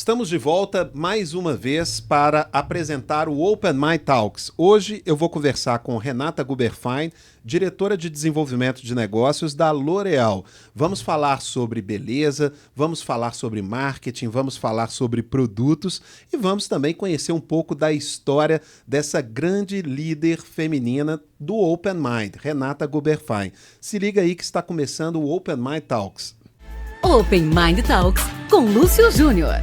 Estamos de volta mais uma vez para apresentar o Open Mind Talks. Hoje eu vou conversar com Renata Guberfein, diretora de desenvolvimento de negócios da L'Oréal. Vamos falar sobre beleza, vamos falar sobre marketing, vamos falar sobre produtos e vamos também conhecer um pouco da história dessa grande líder feminina do Open Mind, Renata Guberfein. Se liga aí que está começando o Open Mind Talks. Open Mind Talks com Lúcio Júnior.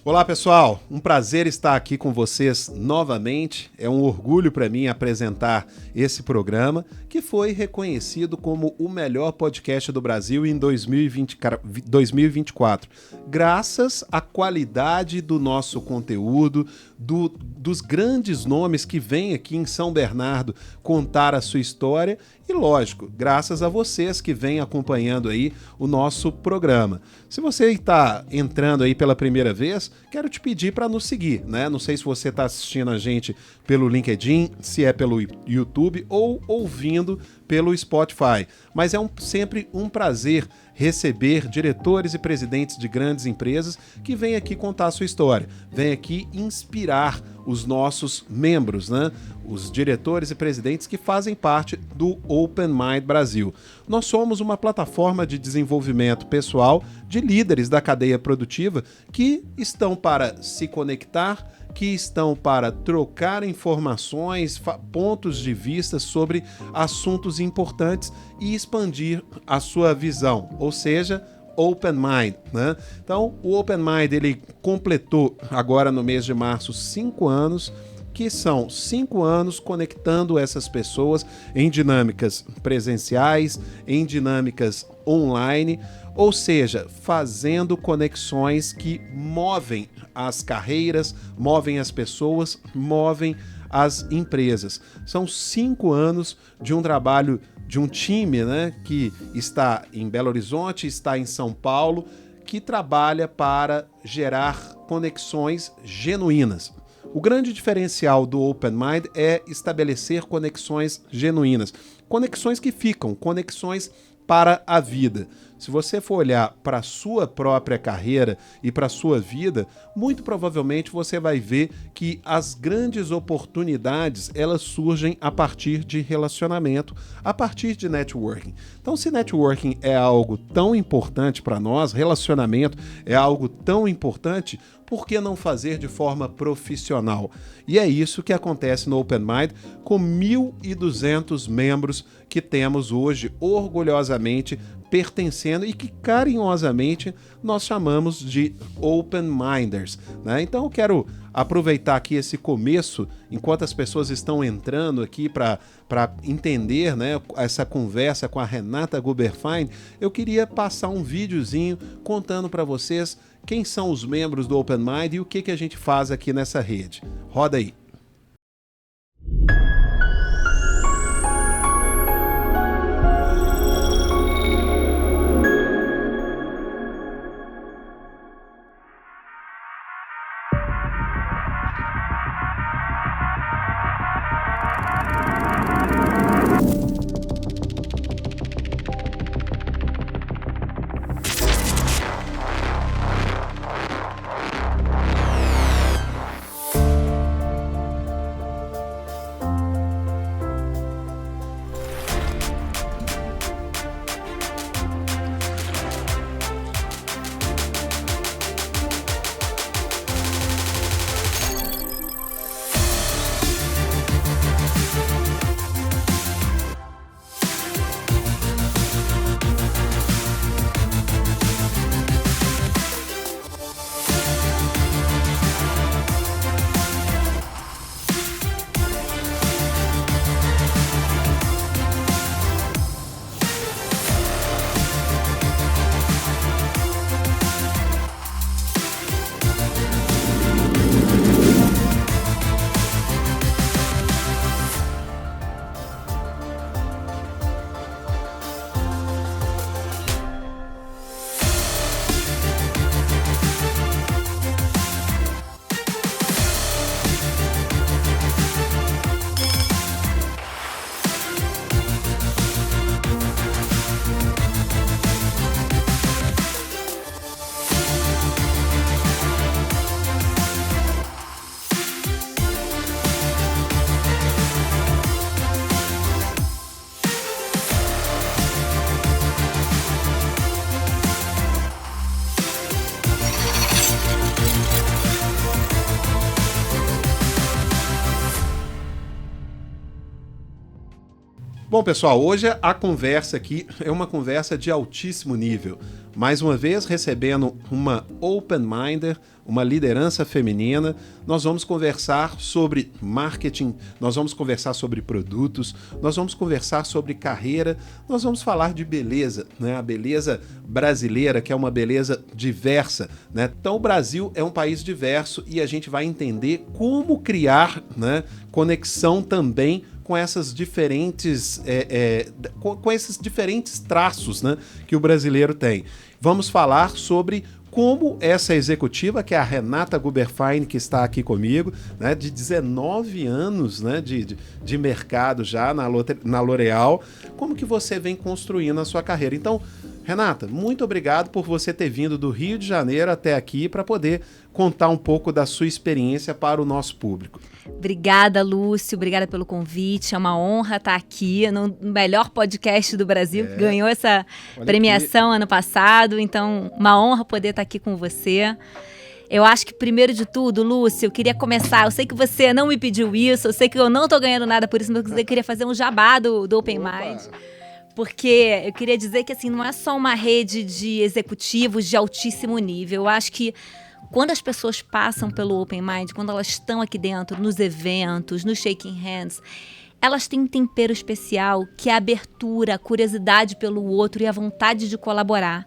Olá pessoal, um prazer estar aqui com vocês novamente. É um orgulho para mim apresentar esse programa que foi reconhecido como o melhor podcast do Brasil em 2024, graças à qualidade do nosso conteúdo, dos grandes nomes que vêm aqui em São Bernardo contar a sua história e, lógico, graças a vocês que vêm acompanhando aí o nosso programa. Se você está entrando aí pela primeira vez, quero te pedir para nos seguir, né? Não sei se você está assistindo a gente pelo LinkedIn, se é pelo YouTube ou ouvindo pelo Spotify. Mas é sempre um prazer receber diretores e presidentes de grandes empresas que vêm aqui contar a sua história, vêm aqui inspirar os nossos membros, né? Os diretores e presidentes que fazem parte do Open Mind Brasil. Nós somos uma plataforma de desenvolvimento pessoal de líderes da cadeia produtiva que estão para se conectar, que estão para trocar informações, pontos de vista sobre assuntos importantes e expandir a sua visão, ou seja, Open Mind, né? Então, o Open Mind ele completou agora no mês de março 5 anos, que são 5 anos conectando essas pessoas em dinâmicas presenciais, em dinâmicas online, ou seja, fazendo conexões que movem as carreiras, movem as pessoas, movem as empresas. São 5 anos de um trabalho de um time, né, que está em Belo Horizonte, está em São Paulo, que trabalha para gerar conexões genuínas. O grande diferencial do Open Mind é estabelecer conexões genuínas, conexões que ficam, conexões para a vida. Se você for olhar para a sua própria carreira e para a sua vida, muito provavelmente você vai ver que as grandes oportunidades elas surgem a partir de relacionamento, a partir de networking. Então, se networking é algo tão importante para nós, relacionamento é algo tão importante, por que não fazer de forma profissional? E é isso que acontece no Open Mind com 1.200 membros que temos hoje orgulhosamente pertencendo e que carinhosamente nós chamamos de Open Minders, né? Então eu quero aproveitar aqui esse começo, enquanto as pessoas estão entrando aqui para entender, né, essa conversa com a Renata Guberfein, eu queria passar um videozinho contando para vocês quem são os membros do Open Mind e o que a gente faz aqui nessa rede. Roda aí. Bom, pessoal, hoje a conversa aqui é uma conversa de altíssimo nível. Mais uma vez, recebendo uma open minder, uma liderança feminina. Nós vamos conversar sobre marketing, nós vamos conversar sobre produtos, nós vamos conversar sobre carreira, nós vamos falar de beleza, né? A beleza brasileira, que é uma beleza diversa, né? Então, o Brasil é um país diverso e a gente vai entender como criar, né, conexão também com essas diferentes, com esses diferentes traços, né, que o brasileiro tem. Vamos falar sobre como essa executiva, que é a Renata Guberfein, que está aqui comigo, né, de 19 anos, né, de mercado já na L'Oréal, como que você vem construindo a sua carreira. Então, Renata, muito obrigado por você ter vindo do Rio de Janeiro até aqui para poder contar um pouco da sua experiência para o nosso público. Obrigada, Lúcio. Obrigada pelo convite. É uma honra estar aqui no melhor podcast do Brasil. Ganhou essa premiação ano passado. Então, uma honra poder estar aqui com você. Eu acho que, primeiro de tudo, Lúcio, eu queria começar. Eu sei que você não me pediu isso. Eu sei que eu não estou ganhando nada por isso, mas eu queria fazer um jabá do Open Mind. Porque eu queria dizer que, assim, não é só uma rede de executivos de altíssimo nível. Eu acho que quando as pessoas passam pelo Open Mind, quando elas estão aqui dentro, nos eventos, no shaking hands, elas têm um tempero especial, que é a abertura, a curiosidade pelo outro e a vontade de colaborar.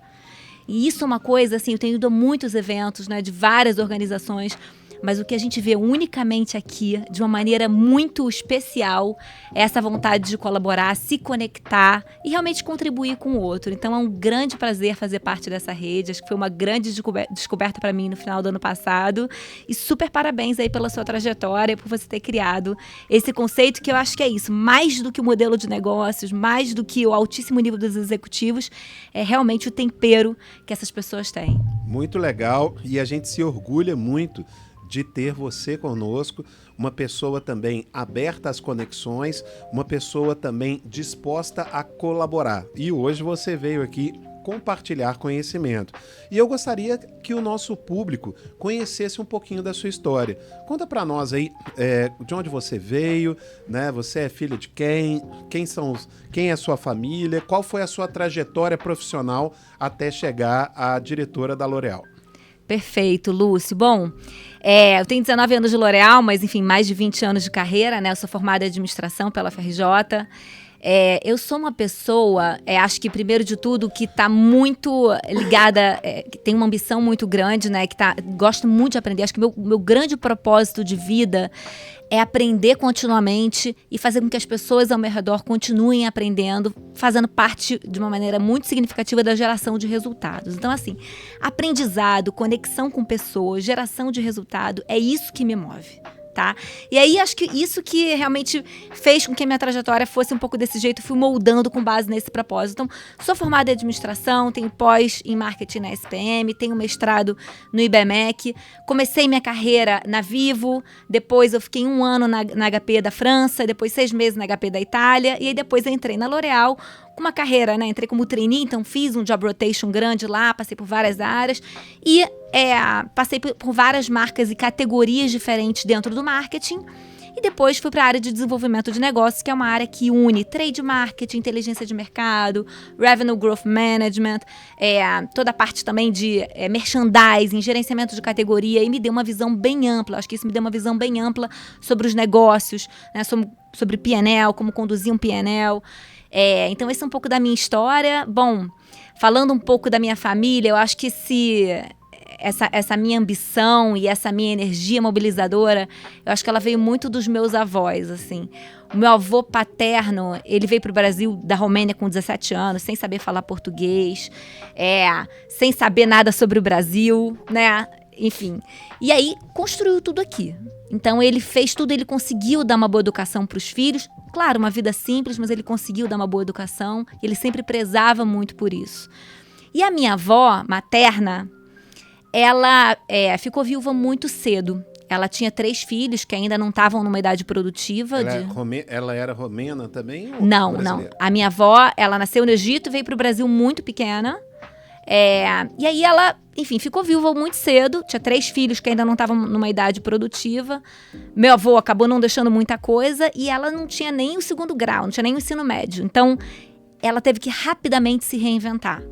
E isso é uma coisa, assim, eu tenho ido a muitos eventos, né, de várias organizações, mas o que a gente vê unicamente aqui, de uma maneira muito especial, é essa vontade de colaborar, se conectar e realmente contribuir com o outro. Então é um grande prazer fazer parte dessa rede. Acho que foi uma grande descoberta para mim no final do ano passado. E super parabéns aí pela sua trajetória, por você ter criado esse conceito, que eu acho que é isso. Mais do que o modelo de negócios, mais do que o altíssimo nível dos executivos, é realmente o tempero que essas pessoas têm. Muito legal, e a gente se orgulha muito de ter você conosco, uma pessoa também aberta às conexões, uma pessoa também disposta a colaborar. E hoje você veio aqui compartilhar conhecimento. E eu gostaria que o nosso público conhecesse um pouquinho da sua história. Conta para nós aí de onde você veio, né? Você é filho de quem? Quem é a sua família? Qual foi a sua trajetória profissional até chegar à diretora da L'Oréal? Perfeito, Lúcio. Bom, eu tenho 19 anos de L'Oréal, mas, enfim, mais de 20 anos de carreira, né? Eu sou formada em administração pela FRJ. Eu sou uma pessoa, acho que, primeiro de tudo, que está muito ligada, que tem uma ambição muito grande, né? Gosto muito de aprender. Acho que meu grande propósito de vida é aprender continuamente e fazer com que as pessoas ao meu redor continuem aprendendo, fazendo parte de uma maneira muito significativa da geração de resultados. Então, assim, aprendizado, conexão com pessoas, geração de resultado, é isso que me move. Tá? E aí, acho que isso que realmente fez com que a minha trajetória fosse um pouco desse jeito, fui moldando com base nesse propósito. Então, sou formada em administração, tenho pós em marketing na SPM, tenho mestrado no IBMEC, comecei minha carreira na Vivo, depois eu fiquei 1 ano na HP da França, depois 6 meses na HP da Itália, e aí depois eu entrei na L'Oréal, com uma carreira, né? Entrei como trainee, então fiz um job rotation grande lá, passei por várias áreas e passei por várias marcas e categorias diferentes dentro do marketing. E depois fui para a área de desenvolvimento de negócios, que é uma área que une trade marketing, inteligência de mercado, revenue growth management, toda a parte também de merchandising, gerenciamento de categoria, e me deu uma visão bem ampla. Acho que isso me deu uma visão bem ampla sobre os negócios, né, sobre P&L, como conduzir um P&L. Então, esse é um pouco da minha história. Bom, falando um pouco da minha família, eu acho que essa minha ambição e essa minha energia mobilizadora, eu acho que ela veio muito dos meus avós, assim. O meu avô paterno, ele veio para o Brasil da Romênia com 17 anos, sem saber falar português, sem saber nada sobre o Brasil, né? Enfim. E aí, construiu tudo aqui. Então, ele fez tudo, ele conseguiu dar uma boa educação para os filhos. Claro, uma vida simples, mas ele conseguiu dar uma boa educação. Ele sempre prezava muito por isso. E a minha avó materna, ela ficou viúva muito cedo. Ela tinha 3 filhos que ainda não estavam numa idade produtiva. Ela era romena também? Não. A minha avó, ela nasceu no Egito e veio para o Brasil muito pequena. E aí ela, enfim, ficou viúva muito cedo, tinha 3 filhos que ainda não estavam numa idade produtiva. Meu avô acabou não deixando muita coisa e ela não tinha nem o 2º grau, não tinha nem o ensino médio. Então, ela teve que rapidamente se reinventar.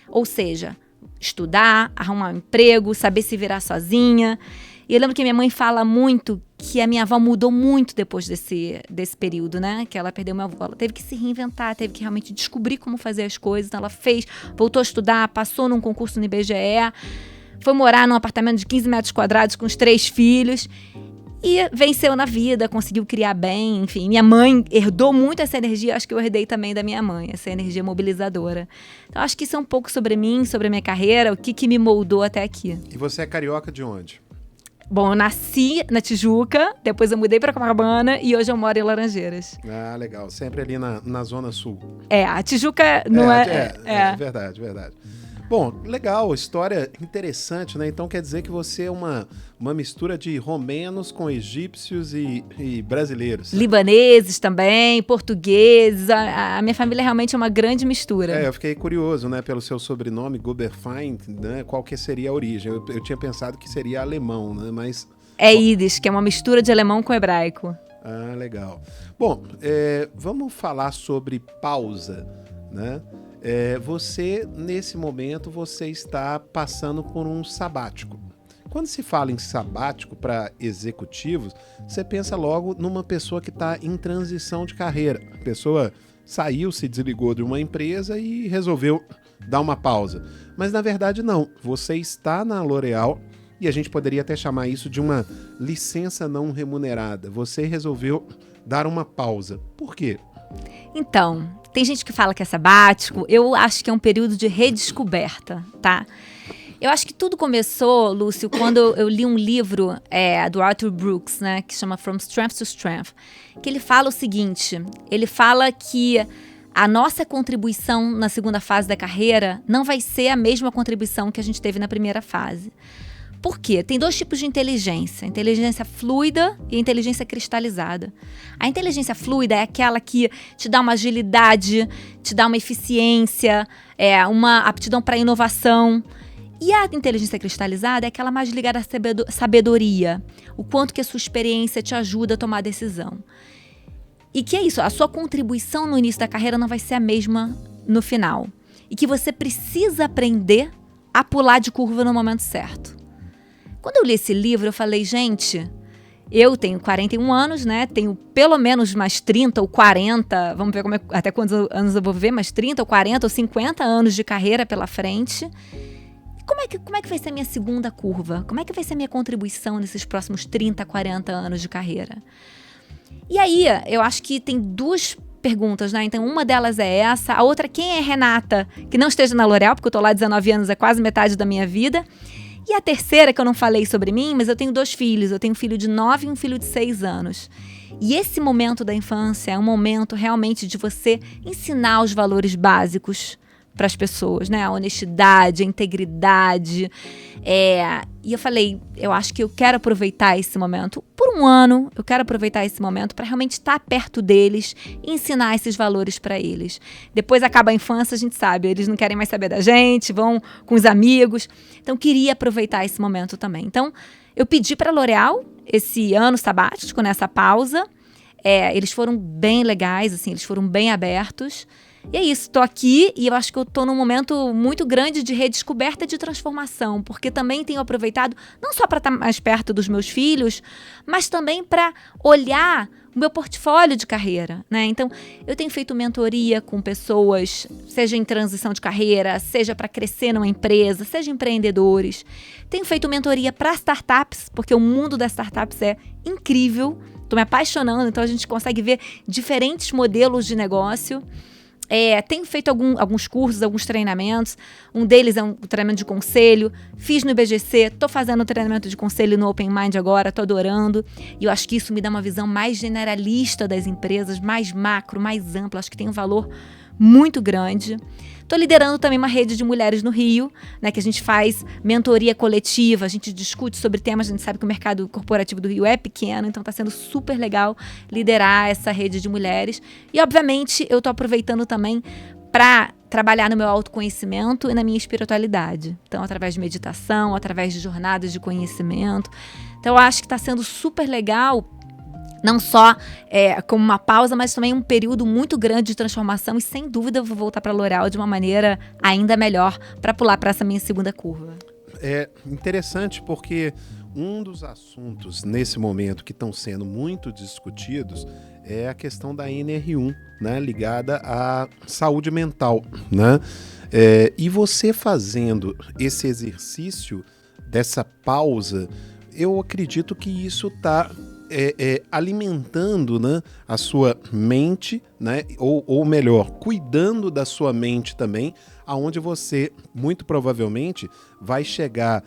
Ou seja, estudar, arrumar um emprego, saber se virar sozinha. E eu lembro que minha mãe fala muito que a minha avó mudou muito depois desse período, né? Que ela perdeu meu avô. Ela teve que se reinventar, teve que realmente descobrir como fazer as coisas. Então ela voltou a estudar, passou num concurso no IBGE, foi morar num apartamento de 15 metros quadrados com os 3 filhos e venceu na vida, conseguiu criar bem, enfim. Minha mãe herdou muito essa energia, acho que eu herdei também da minha mãe, essa energia mobilizadora. Então acho que isso é um pouco sobre mim, sobre a minha carreira, o que me moldou até aqui. E você é carioca de onde? Bom, eu nasci na Tijuca, depois eu mudei para Copacabana e hoje eu moro em Laranjeiras. Ah, legal. Sempre ali na Zona Sul. A Tijuca não é verdade. Bom, legal, história interessante, né? Então quer dizer que você é uma mistura de romenos com egípcios e brasileiros. Libaneses também, portugueses. A minha família realmente é uma grande mistura. Eu fiquei curioso, né, pelo seu sobrenome, Goberfein, né? Qual que seria a origem? Eu tinha pensado que seria alemão, né? Mas... É Yiddish, que é uma mistura de alemão com hebraico. Ah, legal. Bom, vamos falar sobre pausa, né? Você, nesse momento, você está passando por um sabático. Quando se fala em sabático para executivos, você pensa logo numa pessoa que está em transição de carreira. A pessoa saiu, se desligou de uma empresa e resolveu dar uma pausa. Mas, na verdade, não. Você está na L'Oréal e a gente poderia até chamar isso de uma licença não remunerada. Você resolveu dar uma pausa. Por quê? Então, tem gente que fala que é sabático, eu acho que é um período de redescoberta, tá? Eu acho que tudo começou, Lúcio, quando eu li um livro do Arthur Brooks, né, que chama From Strength to Strength, que ele fala o seguinte, ele fala que a nossa contribuição na segunda fase da carreira não vai ser a mesma contribuição que a gente teve na primeira fase. Por quê? Tem 2 tipos de inteligência, a inteligência fluida e a inteligência cristalizada. A inteligência fluida é aquela que te dá uma agilidade, te dá uma eficiência, uma aptidão para inovação. E a inteligência cristalizada é aquela mais ligada à sabedoria, o quanto que a sua experiência te ajuda a tomar decisão. E que é isso, a sua contribuição no início da carreira não vai ser a mesma no final. E que você precisa aprender a pular de curva no momento certo. Quando eu li esse livro, eu falei, gente, eu tenho 41 anos, né? Tenho pelo menos mais 30 ou 40, vamos ver até quantos anos eu vou viver, mais 30 ou 40 ou 50 anos de carreira pela frente. Como é que vai ser a minha segunda curva? Como é que vai ser a minha contribuição nesses próximos 30, 40 anos de carreira? E aí, eu acho que tem 2 perguntas, né? Então, uma delas é essa. A outra, quem é Renata, que não esteja na L'Oréal, porque eu tô lá há 19 anos, é quase metade da minha vida. E a terceira, que eu não falei sobre mim, mas eu tenho 2 filhos. Eu tenho um filho de 9 e um filho de 6 anos. E esse momento da infância é um momento realmente de você ensinar os valores básicos para as pessoas, né? A honestidade, a integridade. E eu falei, eu acho que eu quero aproveitar esse momento. Por um ano, eu quero aproveitar esse momento para realmente estar perto deles e ensinar esses valores para eles. Depois acaba a infância, a gente sabe, eles não querem mais saber da gente, vão com os amigos. Então, queria aproveitar esse momento também. Então, eu pedi para a L'Oréal esse ano sabático, nessa pausa. Eles foram bem legais, assim, eles foram bem abertos. E é isso, tô aqui e eu acho que eu tô num momento muito grande de redescoberta e de transformação, porque também tenho aproveitado não só para estar mais perto dos meus filhos, mas também para olhar o meu portfólio de carreira, né? Então, eu tenho feito mentoria com pessoas, seja em transição de carreira, seja para crescer numa empresa, seja empreendedores. Tenho feito mentoria para startups, porque o mundo das startups é incrível, tô me apaixonando, então a gente consegue ver diferentes modelos de negócio. Tenho feito alguns cursos, alguns treinamentos. Um deles é um treinamento de conselho. Fiz no IBGC, estou fazendo treinamento de conselho no Open Mind agora, estou adorando. E eu acho que isso me dá uma visão mais generalista das empresas, mais macro, mais ampla. Acho que tem um valor muito grande. Estou liderando também uma rede de mulheres no Rio, né, que a gente faz mentoria coletiva, a gente discute sobre temas, a gente sabe que o mercado corporativo do Rio é pequeno, então está sendo super legal liderar essa rede de mulheres. E, obviamente, eu estou aproveitando também para trabalhar no meu autoconhecimento e na minha espiritualidade. Então, através de meditação, através de jornadas de conhecimento. Então, eu acho que está sendo super legal, não só como uma pausa, mas também um período muito grande de transformação. E, sem dúvida, eu vou voltar para a L'Oréal de uma maneira ainda melhor para pular para essa minha segunda curva. É interessante porque um dos assuntos nesse momento que estão sendo muito discutidos é a questão da NR1, né, ligada à saúde mental, né? E você fazendo esse exercício dessa pausa, eu acredito que isso está alimentando, né, a sua mente, né, ou melhor, cuidando da sua mente também, aonde você muito provavelmente vai chegar,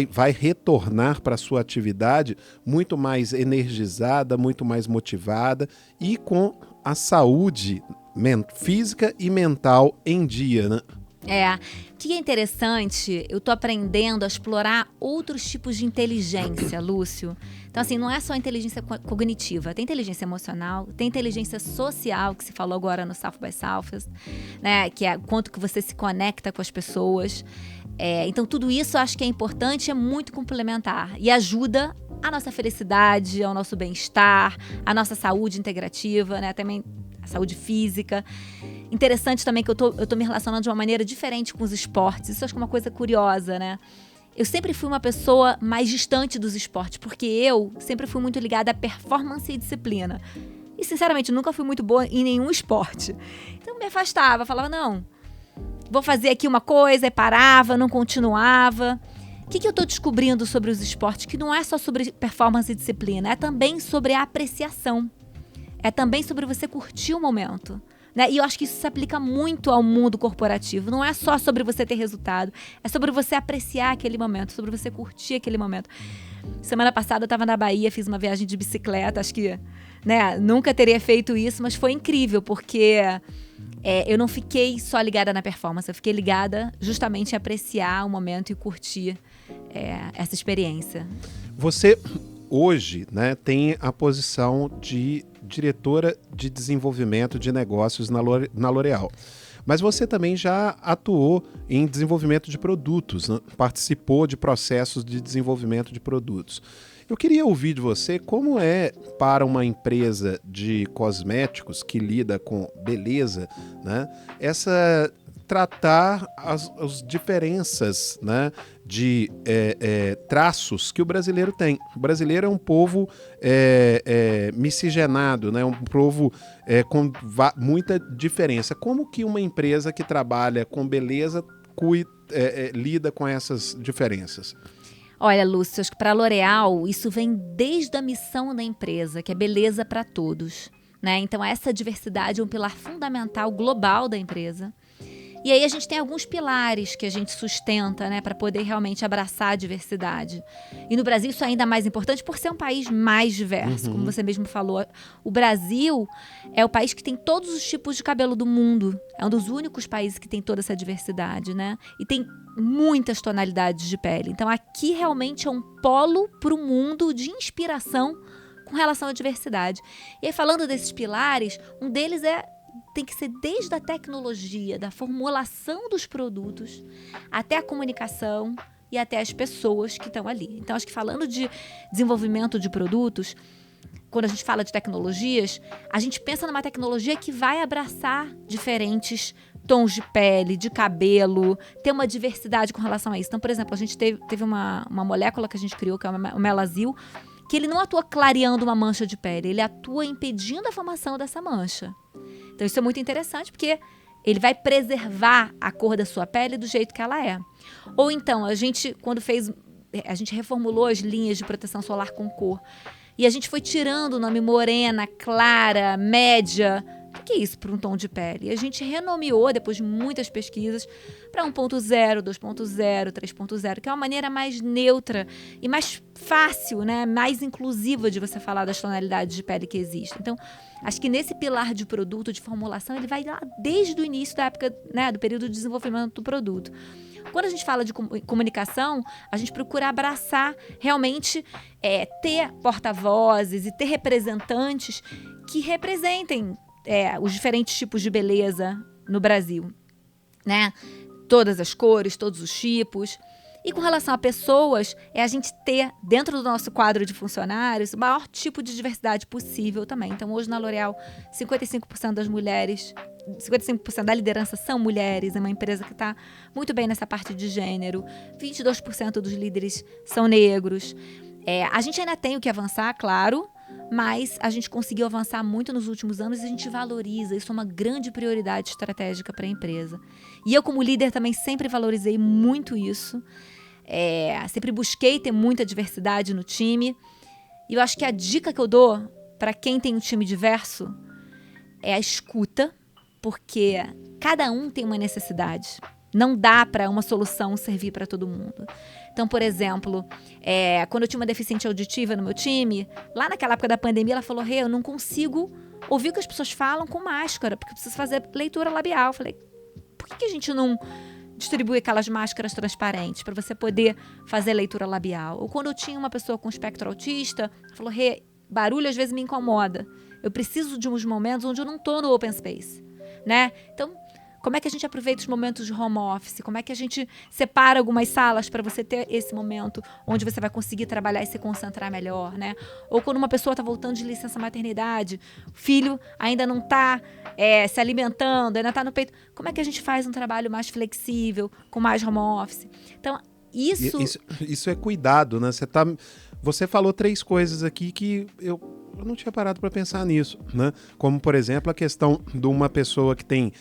vai retornar para a sua atividade muito mais energizada, muito mais motivada e com a saúde física e mental em dia, né? O que é interessante, eu tô aprendendo a explorar outros tipos de inteligência, Lúcio. Então, assim, não é só inteligência cognitiva, tem inteligência emocional, tem inteligência social, que se falou agora no South by Southwest, né? Que é quanto que você se conecta com as pessoas. Então, tudo isso eu acho que é importante, é muito complementar e ajuda a nossa felicidade, ao nosso bem-estar, a nossa saúde integrativa, né? Também a saúde física. Interessante também que eu tô me relacionando de uma maneira diferente com os esportes. Isso eu acho que é uma coisa curiosa, né? Eu sempre fui uma pessoa mais distante dos esportes, porque eu sempre fui muito ligada à performance e disciplina. E, sinceramente, nunca fui muito boa em nenhum esporte. Então, eu me afastava, falava, não, vou fazer aqui uma coisa, e parava, não continuava. O que eu tô descobrindo sobre os esportes? Que não é só sobre performance e disciplina, é também sobre a apreciação. É também sobre você curtir o momento. Né? E eu acho que isso se aplica muito ao mundo corporativo. Não é só sobre você ter resultado, é sobre você apreciar aquele momento, sobre você curtir aquele momento. Semana passada eu estava na Bahia, fiz uma viagem de bicicleta, acho que, né, nunca teria feito isso, mas foi incrível, porque eu não fiquei só ligada na performance, eu fiquei ligada justamente em apreciar o momento e curtir essa experiência. Você hoje, né, tem a posição de diretora de desenvolvimento de negócios na L'Oréal. Mas você também já atuou em desenvolvimento de produtos, né? Participou de processos de desenvolvimento de produtos. Eu queria ouvir de você como é para uma empresa de cosméticos que lida com beleza, né, tratar as diferenças, né, de traços que o brasileiro tem. O brasileiro é um povo miscigenado, né, um povo com muita diferença. Como que uma empresa que trabalha com beleza lida com essas diferenças? Olha, Lúcio, acho que para a L'Oréal isso vem desde a missão da empresa, que é beleza para todos, né? Então essa diversidade é um pilar fundamental global da empresa. E aí a gente tem alguns pilares que a gente sustenta, né, para poder realmente abraçar a diversidade. E no Brasil isso é ainda mais importante por ser um país mais diverso, como você mesmo falou. O Brasil é o país que tem todos os tipos de cabelo do mundo. É um dos únicos países que tem toda essa diversidade, né? E tem muitas tonalidades de pele. Então aqui realmente é um polo para o mundo de inspiração com relação à diversidade. E aí, falando desses pilares, um deles tem que ser desde a tecnologia, da formulação dos produtos, até a comunicação e até as pessoas que estão ali. Então, acho que falando de desenvolvimento de produtos, quando a gente fala de tecnologias, a gente pensa numa tecnologia que vai abraçar diferentes tons de pele, de cabelo, ter uma diversidade com relação a isso. Então, por exemplo, a gente teve uma molécula que a gente criou, que é o Melazil, que ele não atua clareando uma mancha de pele, ele atua impedindo a formação dessa mancha. Então isso é muito interessante, porque ele vai preservar a cor da sua pele do jeito que ela é. Ou então, a gente reformulou as linhas de proteção solar com cor. E a gente foi tirando o nome morena, clara, média. O que é isso para um tom de pele? E a gente renomeou, depois de muitas pesquisas, para 1.0, 2.0, 3.0, que é uma maneira mais neutra e mais fácil, né? Mais inclusiva de você falar das tonalidades de pele que existem. Então, acho que nesse pilar de produto, de formulação, ele vai lá desde o início da época, né, do período de desenvolvimento do produto. Quando a gente fala de comunicação, a gente procura abraçar realmente, ter porta-vozes e ter representantes que representem os diferentes tipos de beleza, no Brasil, né? Todas as cores, todos os tipos. E com relação a pessoas, é a gente ter dentro do nosso quadro de funcionários o maior tipo de diversidade possível também. Então, hoje na L'Oréal, 55% das mulheres, 55% da liderança são mulheres. É uma empresa que está muito bem nessa parte de gênero. 22% dos líderes são negros. A gente ainda tem o que avançar, claro, mas a gente conseguiu avançar muito nos últimos anos e a gente valoriza. Isso é uma grande prioridade estratégica para a empresa. E eu, como líder, também sempre valorizei muito isso. Sempre busquei ter muita diversidade no time. E eu acho que a dica que eu dou para quem tem um time diverso é a escuta, porque cada um tem uma necessidade. Não dá para uma solução servir para todo mundo. Então, por exemplo, quando eu tinha uma deficiente auditiva no meu time, lá naquela época da pandemia, ela falou: eu não consigo ouvir o que as pessoas falam com máscara, porque eu preciso fazer leitura labial. Eu falei: por que a gente não distribui aquelas máscaras transparentes para você poder fazer leitura labial? Ou quando eu tinha uma pessoa com espectro autista, ela falou: barulho às vezes me incomoda. Eu preciso de uns momentos onde eu não estou no open space, né? Então, como é que a gente aproveita os momentos de home office? Como é que a gente separa algumas salas para você ter esse momento onde você vai conseguir trabalhar e se concentrar melhor, né? Ou quando uma pessoa está voltando de licença maternidade, o filho ainda não está se alimentando, ainda está no peito. Como é que a gente faz um trabalho mais flexível, com mais home office? Então, Isso é cuidado, né? Você falou 3 coisas aqui que eu não tinha parado para pensar nisso, né? Como, por exemplo, a questão de uma pessoa que tem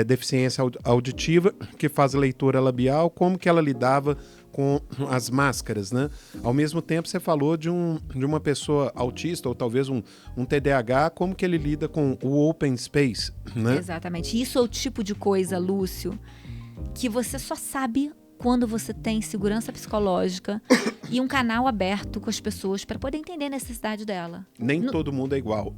deficiência auditiva, que faz leitura labial, como que ela lidava com as máscaras, né? Ao mesmo tempo, você falou de uma pessoa autista, ou talvez um TDAH, como que ele lida com o open space, né? Exatamente. Isso é o tipo de coisa, Lúcio, que você só sabe quando você tem segurança psicológica e um canal aberto com as pessoas para poder entender a necessidade dela. Nem todo mundo é igual.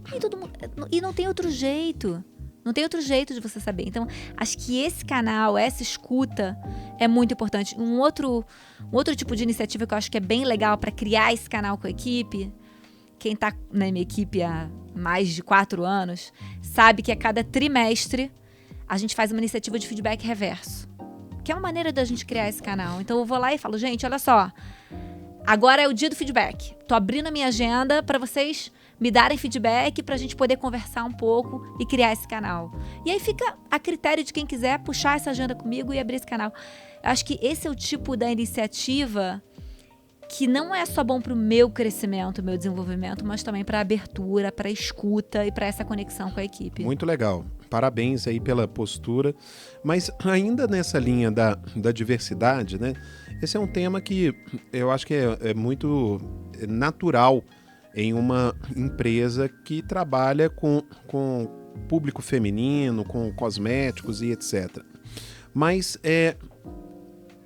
E não tem outro jeito. Não tem outro jeito de você saber. Então, acho que esse canal, essa escuta é muito importante. Um outro tipo de iniciativa que eu acho que é bem legal para criar esse canal com a equipe, quem está na minha equipe há mais de 4 anos, sabe que a cada trimestre a gente faz uma iniciativa de feedback reverso, que é uma maneira da gente criar esse canal. Então eu vou lá e falo: gente, olha só, agora é o dia do feedback. Tô abrindo a minha agenda para vocês me darem feedback pra gente poder conversar um pouco e criar esse canal. E aí fica a critério de quem quiser puxar essa agenda comigo e abrir esse canal. Eu acho que esse é o tipo da iniciativa que não é só bom para o meu crescimento, meu desenvolvimento, mas também para a abertura, para a escuta e para essa conexão com a equipe. Muito legal. Parabéns aí pela postura. Mas ainda nessa linha da diversidade, né? Esse é um tema que eu acho que é muito natural em uma empresa que trabalha com público feminino, com cosméticos e etc. Mas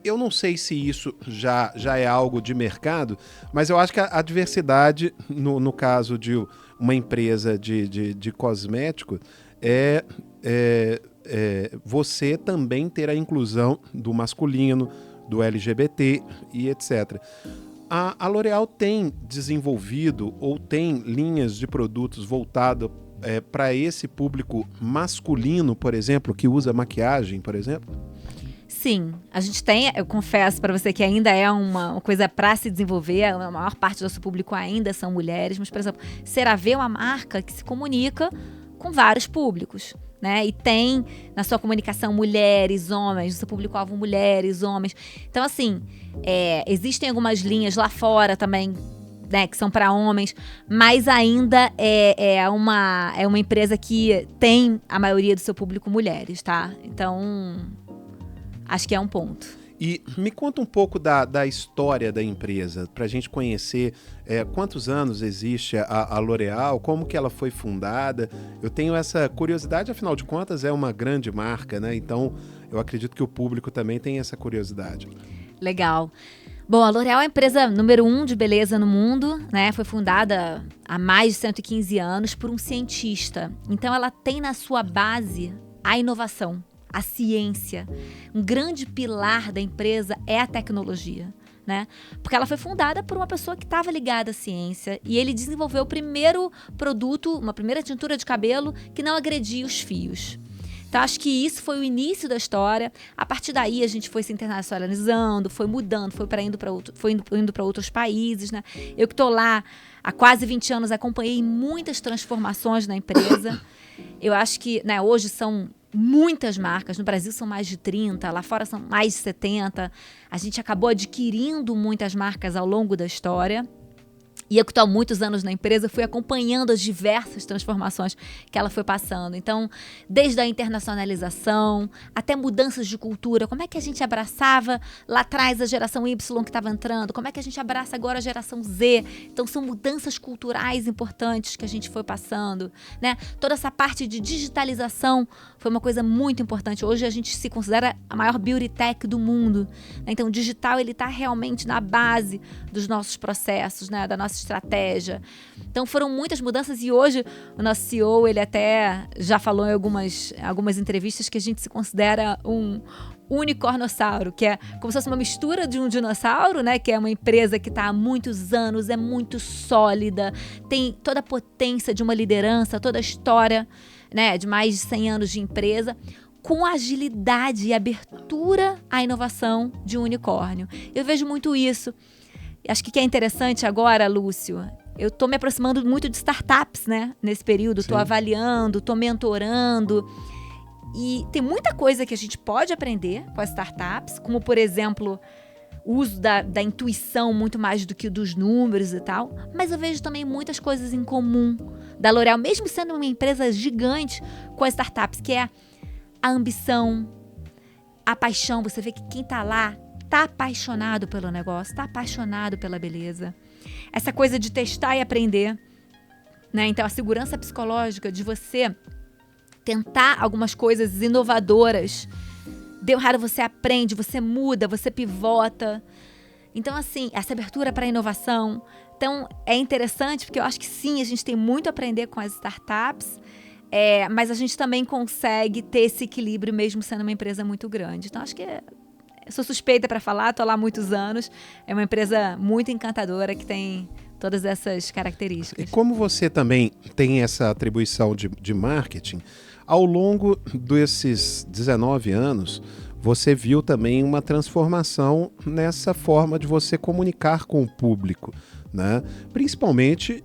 eu não sei se isso já é algo de mercado, mas eu acho que a diversidade, no caso de uma empresa de cosmético, você também ter a inclusão do masculino, do LGBT e etc. A L'Oréal tem desenvolvido ou tem linhas de produtos voltadas para esse público masculino, por exemplo, que usa maquiagem, por exemplo? Sim, a gente tem, eu confesso para você que ainda é uma coisa para se desenvolver, a maior parte do nosso público ainda são mulheres, mas, por exemplo, CeraVe é uma marca que se comunica com vários públicos, né? E tem na sua comunicação mulheres, homens, no seu público-alvo mulheres, homens. Então, assim, existem algumas linhas lá fora também, né, que são para homens, mas ainda é uma empresa que tem a maioria do seu público mulheres, tá? Então, acho que é um ponto. E me conta um pouco da história da empresa, para a gente conhecer quantos anos existe a L'Oréal, como que ela foi fundada. Eu tenho essa curiosidade, afinal de contas é uma grande marca, né? Então eu acredito que o público também tem essa curiosidade. Legal. Bom, a L'Oréal é a empresa número 1 de beleza no mundo, né? Foi fundada há mais de 115 anos por um cientista. Então ela tem na sua base a inovação, a ciência. Um grande pilar da empresa é a tecnologia, né? Porque ela foi fundada por uma pessoa que estava ligada à ciência e ele desenvolveu o primeiro produto, uma primeira tintura de cabelo que não agredia os fios. Então, acho que isso foi o início da história. A partir daí, a gente foi se internacionalizando, foi mudando, foi indo para outros países, né? Eu que estou lá há quase 20 anos, acompanhei muitas transformações na empresa. Eu acho que, né, hoje são muitas marcas, no Brasil são mais de 30, lá fora são mais de 70. A gente acabou adquirindo muitas marcas ao longo da história. E eu que estou há muitos anos na empresa, fui acompanhando as diversas transformações que ela foi passando. Então, desde a internacionalização, até mudanças de cultura, como é que a gente abraçava lá atrás a geração Y que estava entrando, como é que a gente abraça agora a geração Z. Então, são mudanças culturais importantes que a gente foi passando, né? Toda essa parte de digitalização foi uma coisa muito importante. Hoje a gente se considera a maior beauty tech do mundo, né? Então, o digital ele está realmente na base dos nossos processos, né? Da nossa estratégia. Então foram muitas mudanças e hoje o nosso CEO, ele até já falou em algumas entrevistas que a gente se considera um unicornossauro, que é como se fosse uma mistura de um dinossauro, né? Que é uma empresa que está há muitos anos, é muito sólida, tem toda a potência de uma liderança, toda a história, né? De mais de 100 anos de empresa, com agilidade e abertura à inovação de um unicórnio. Eu vejo muito isso. Acho que é interessante agora, Lúcio, eu estou me aproximando muito de startups, né? Nesse período, estou avaliando, estou mentorando. E tem muita coisa que a gente pode aprender com as startups, como, por exemplo, o uso da intuição muito mais do que dos números e tal. Mas eu vejo também muitas coisas em comum da L'Oréal, mesmo sendo uma empresa gigante, com as startups, que é a ambição, a paixão. Você vê que quem está lá está apaixonado pelo negócio, está apaixonado pela beleza. Essa coisa de testar e aprender, né? Então, a segurança psicológica de você tentar algumas coisas inovadoras. Deu errado, você aprende, você muda, você pivota. Então, assim, essa abertura para a inovação. Então, é interessante porque eu acho que sim, a gente tem muito a aprender com as startups, mas a gente também consegue ter esse equilíbrio mesmo sendo uma empresa muito grande. Então, acho que eu sou suspeita para falar, estou lá há muitos anos. É uma empresa muito encantadora que tem todas essas características. E como você também tem essa atribuição de marketing, ao longo desses 19 anos, você viu também uma transformação nessa forma de você comunicar com o público, né? Principalmente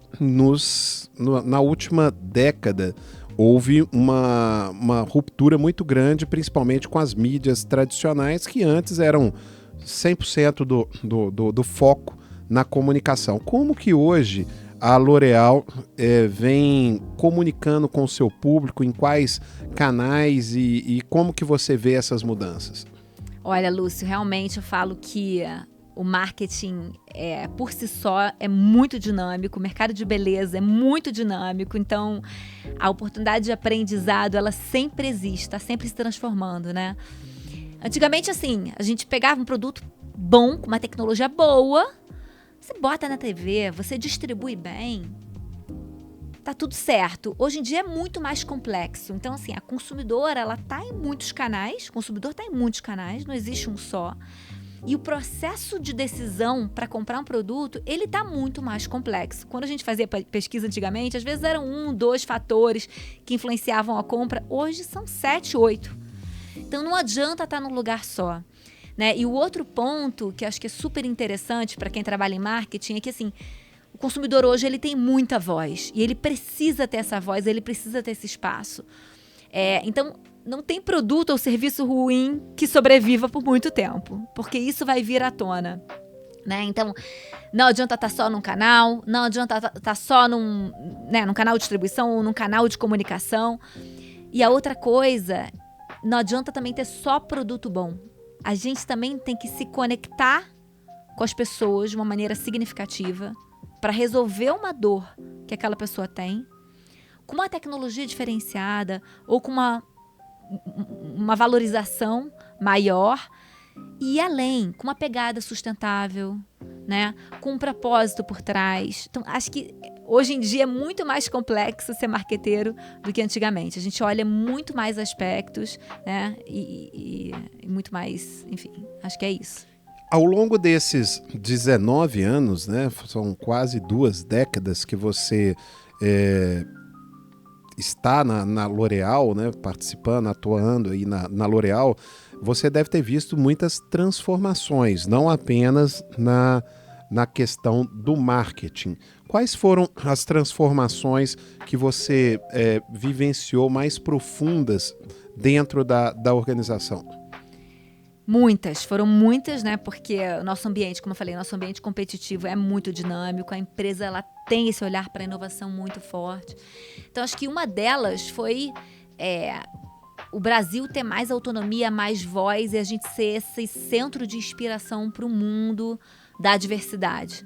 na última década, houve uma ruptura muito grande, principalmente com as mídias tradicionais, que antes eram 100% do foco na comunicação. Como que hoje a L'Oréal vem comunicando com o seu público, em quais canais e como que você vê essas mudanças? Olha, Lúcio, realmente eu falo que o marketing por si só é muito dinâmico, o mercado de beleza é muito dinâmico, então a oportunidade de aprendizado ela sempre existe, está sempre se transformando, né? Antigamente, assim, a gente pegava um produto bom, com uma tecnologia boa, você bota na TV, você distribui bem, tá tudo certo. Hoje em dia é muito mais complexo. Então, assim, a consumidora, ela tá em muitos canais, o consumidor tá em muitos canais, não existe um só. E o processo de decisão para comprar um produto, ele tá muito mais complexo. Quando a gente fazia pesquisa antigamente, às vezes eram 1, 2 fatores que influenciavam a compra. Hoje são 7, 8. Então, não adianta estar num lugar só. Né? E o outro ponto que acho que é super interessante para quem trabalha em marketing é que assim, o consumidor hoje ele tem muita voz e ele precisa ter essa voz, ele precisa ter esse espaço. Então, não tem produto ou serviço ruim que sobreviva por muito tempo, porque isso vai vir à tona. Né? Então, não adianta estar só num canal, não adianta estar só num canal de distribuição ou num canal de comunicação. E a outra coisa, não adianta também ter só produto bom. A gente também tem que se conectar com as pessoas de uma maneira significativa para resolver uma dor que aquela pessoa tem, com uma tecnologia diferenciada ou com uma valorização maior e além, com uma pegada sustentável, né? Com um propósito por trás. Então, acho que hoje em dia é muito mais complexo ser marqueteiro do que antigamente. A gente olha muito mais aspectos, né? E muito mais, enfim, acho que é isso. Ao longo desses 19 anos, né? São quase 2 décadas que você está na L'Oréal, né, participando, atuando aí na L'Oréal, você deve ter visto muitas transformações, não apenas na questão do marketing. Quais foram as transformações que você vivenciou mais profundas dentro da organização? Foram muitas, né? Porque o nosso ambiente, como eu falei, nosso ambiente competitivo é muito dinâmico, a empresa ela tem esse olhar para a inovação muito forte. Então, acho que uma delas foi o Brasil ter mais autonomia, mais voz e a gente ser esse centro de inspiração para o mundo da diversidade.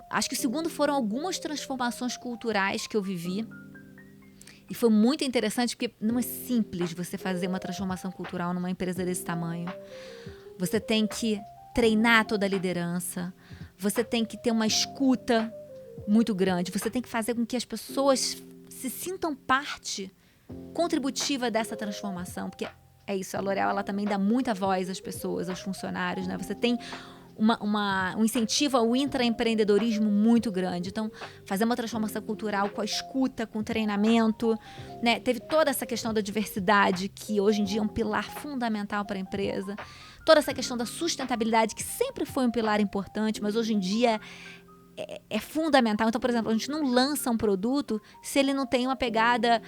Acho que o segundo foram algumas transformações culturais que eu vivi. E foi muito interessante porque não é simples você fazer uma transformação cultural numa empresa desse tamanho. Você tem que treinar toda a liderança, você tem que ter uma escuta muito grande, você tem que fazer com que as pessoas se sintam parte contributiva dessa transformação, porque é isso, a L'Oréal ela também dá muita voz às pessoas, aos funcionários, né? Você tem um incentivo ao intraempreendedorismo muito grande. Então, fazer uma transformação cultural com a escuta, com o treinamento, né? Teve toda essa questão da diversidade, que hoje em dia é um pilar fundamental para a empresa. Toda essa questão da sustentabilidade, que sempre foi um pilar importante, mas hoje em dia é fundamental. Então, por exemplo, a gente não lança um produto se ele não tem uma pegada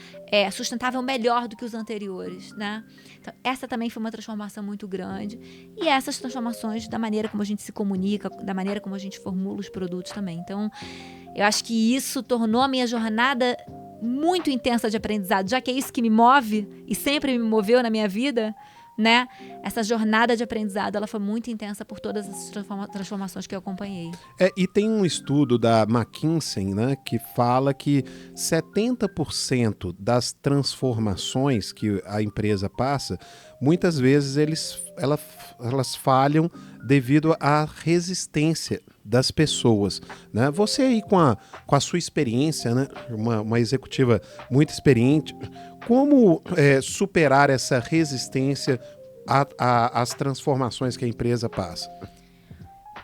sustentável melhor do que os anteriores, né? Então, essa também foi uma transformação muito grande. E essas transformações da maneira como a gente se comunica, da maneira como a gente formula os produtos também. Então, eu acho que isso tornou a minha jornada muito intensa de aprendizado, já que é isso que me move e sempre me moveu na minha vida, né? Essa jornada de aprendizado, ela foi muito intensa por todas as transformações que eu acompanhei. E tem um estudo da McKinsey, né, que fala que 70% das transformações que a empresa passa, muitas vezes elas falham devido à resistência das pessoas, né? Você aí com a sua experiência, né, uma executiva muito experiente, como superar essa resistência às transformações que a empresa passa?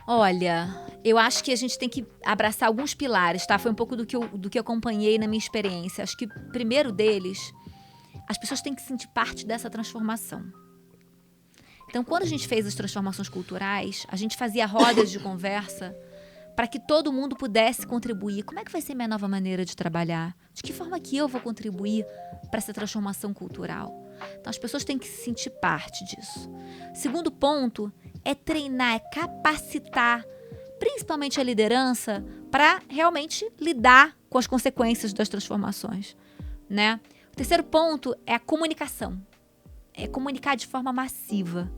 Olha, eu acho que a gente tem que abraçar alguns pilares, tá? Foi um pouco do que eu acompanhei na minha experiência. Acho que o primeiro deles, as pessoas têm que sentir parte dessa transformação. Então, quando a gente fez as transformações culturais, a gente fazia rodas de conversa para que todo mundo pudesse contribuir. Como é que vai ser minha nova maneira de trabalhar? De que forma que eu vou contribuir para essa transformação cultural? Então, as pessoas têm que se sentir parte disso. Segundo ponto é treinar, é capacitar, principalmente a liderança, para realmente lidar com as consequências das transformações, né? O terceiro ponto é a comunicação. É comunicar de forma massiva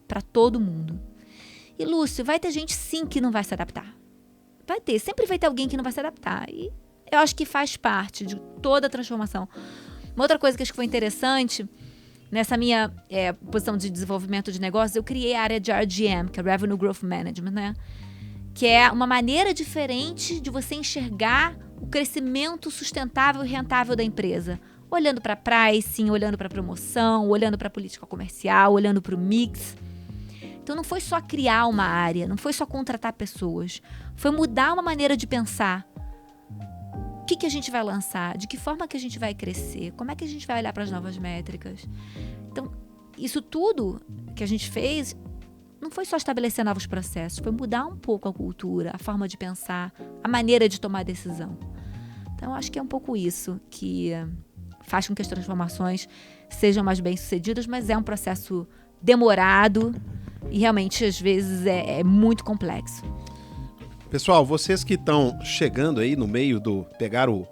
para todo mundo. E, Lúcio, vai ter gente sim que não vai se adaptar. Sempre vai ter alguém que não vai se adaptar. E eu acho que faz parte de toda a transformação. Uma outra coisa que acho que foi interessante, nessa minha posição de desenvolvimento de negócios, eu criei a área de RGM, que é Revenue Growth Management, né? Que é uma maneira diferente de você enxergar o crescimento sustentável e rentável da empresa. Olhando para pricing, olhando para promoção, olhando para política comercial, olhando para o mix. Então não foi só criar uma área, não foi só contratar pessoas. Foi mudar uma maneira de pensar. O que a gente vai lançar? De que forma que a gente vai crescer? Como é que a gente vai olhar para as novas métricas? Então, isso tudo que a gente fez não foi só estabelecer novos processos, foi mudar um pouco a cultura, a forma de pensar, a maneira de tomar decisão. Então, eu acho que é um pouco isso que faz com que as transformações sejam mais bem-sucedidas, mas é um processo demorado e realmente, às vezes, é muito complexo. Pessoal, vocês que estão chegando aí no meio pegar o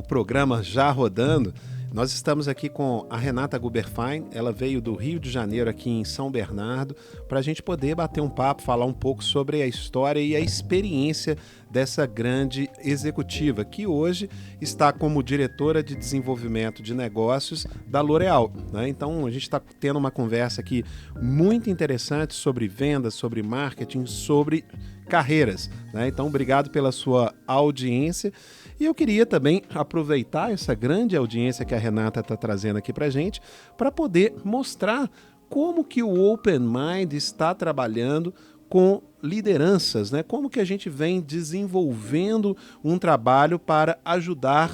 programa já rodando, nós estamos aqui com a Renata Guberfein. Ela veio do Rio de Janeiro aqui em São Bernardo para a gente poder bater um papo, falar um pouco sobre a história e a experiência dessa grande executiva, que hoje está como diretora de desenvolvimento de negócios da L'Oréal, né? Então, a gente está tendo uma conversa aqui muito interessante sobre vendas, sobre marketing, sobre carreiras, né? Então, obrigado pela sua audiência. E eu queria também aproveitar essa grande audiência que a Renata está trazendo aqui para a gente, para poder mostrar como que o Open Mind está trabalhando com lideranças, né? Como que a gente vem desenvolvendo um trabalho para ajudar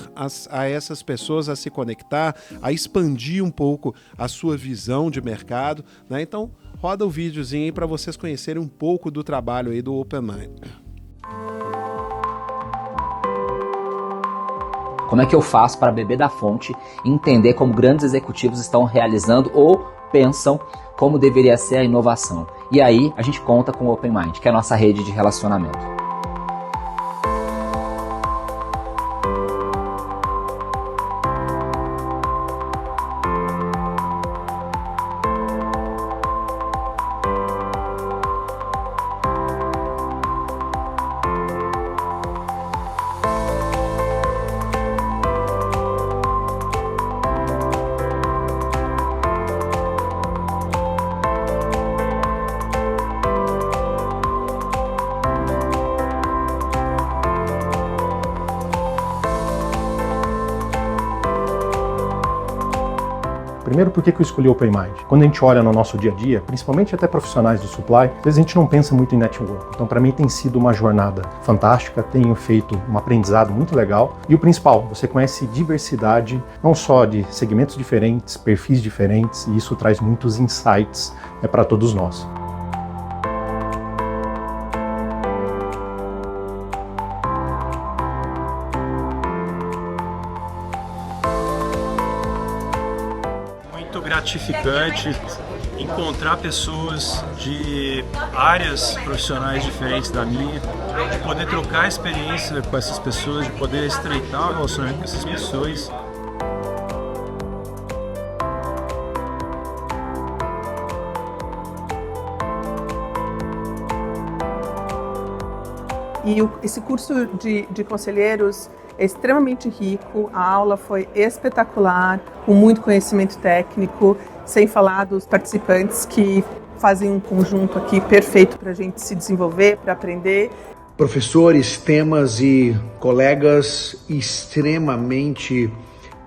a essas pessoas a se conectar, a expandir um pouco a sua visão de mercado, né? Então, roda o videozinho aí para vocês conhecerem um pouco do trabalho aí do Open Mind. Como é que eu faço para beber da fonte e entender como grandes executivos estão realizando ou pensam como deveria ser a inovação? E aí a gente conta com o Open Mind, que é a nossa rede de relacionamento. Primeiro, por que eu escolhi o Open Mind? Quando a gente olha no nosso dia a dia, principalmente até profissionais de supply, às vezes a gente não pensa muito em network. Então, para mim, tem sido uma jornada fantástica, tenho feito um aprendizado muito legal. E o principal, você conhece diversidade, não só de segmentos diferentes, perfis diferentes, e isso traz muitos insights para todos nós. Gratificante encontrar pessoas de áreas profissionais diferentes da minha, de poder trocar experiência com essas pessoas, de poder estreitar o relacionamento com essas pessoas. E esse curso de conselheiros é extremamente rico, a aula foi espetacular, com muito conhecimento técnico, sem falar dos participantes que fazem um conjunto aqui perfeito para a gente se desenvolver, para aprender. Professores, temas e colegas extremamente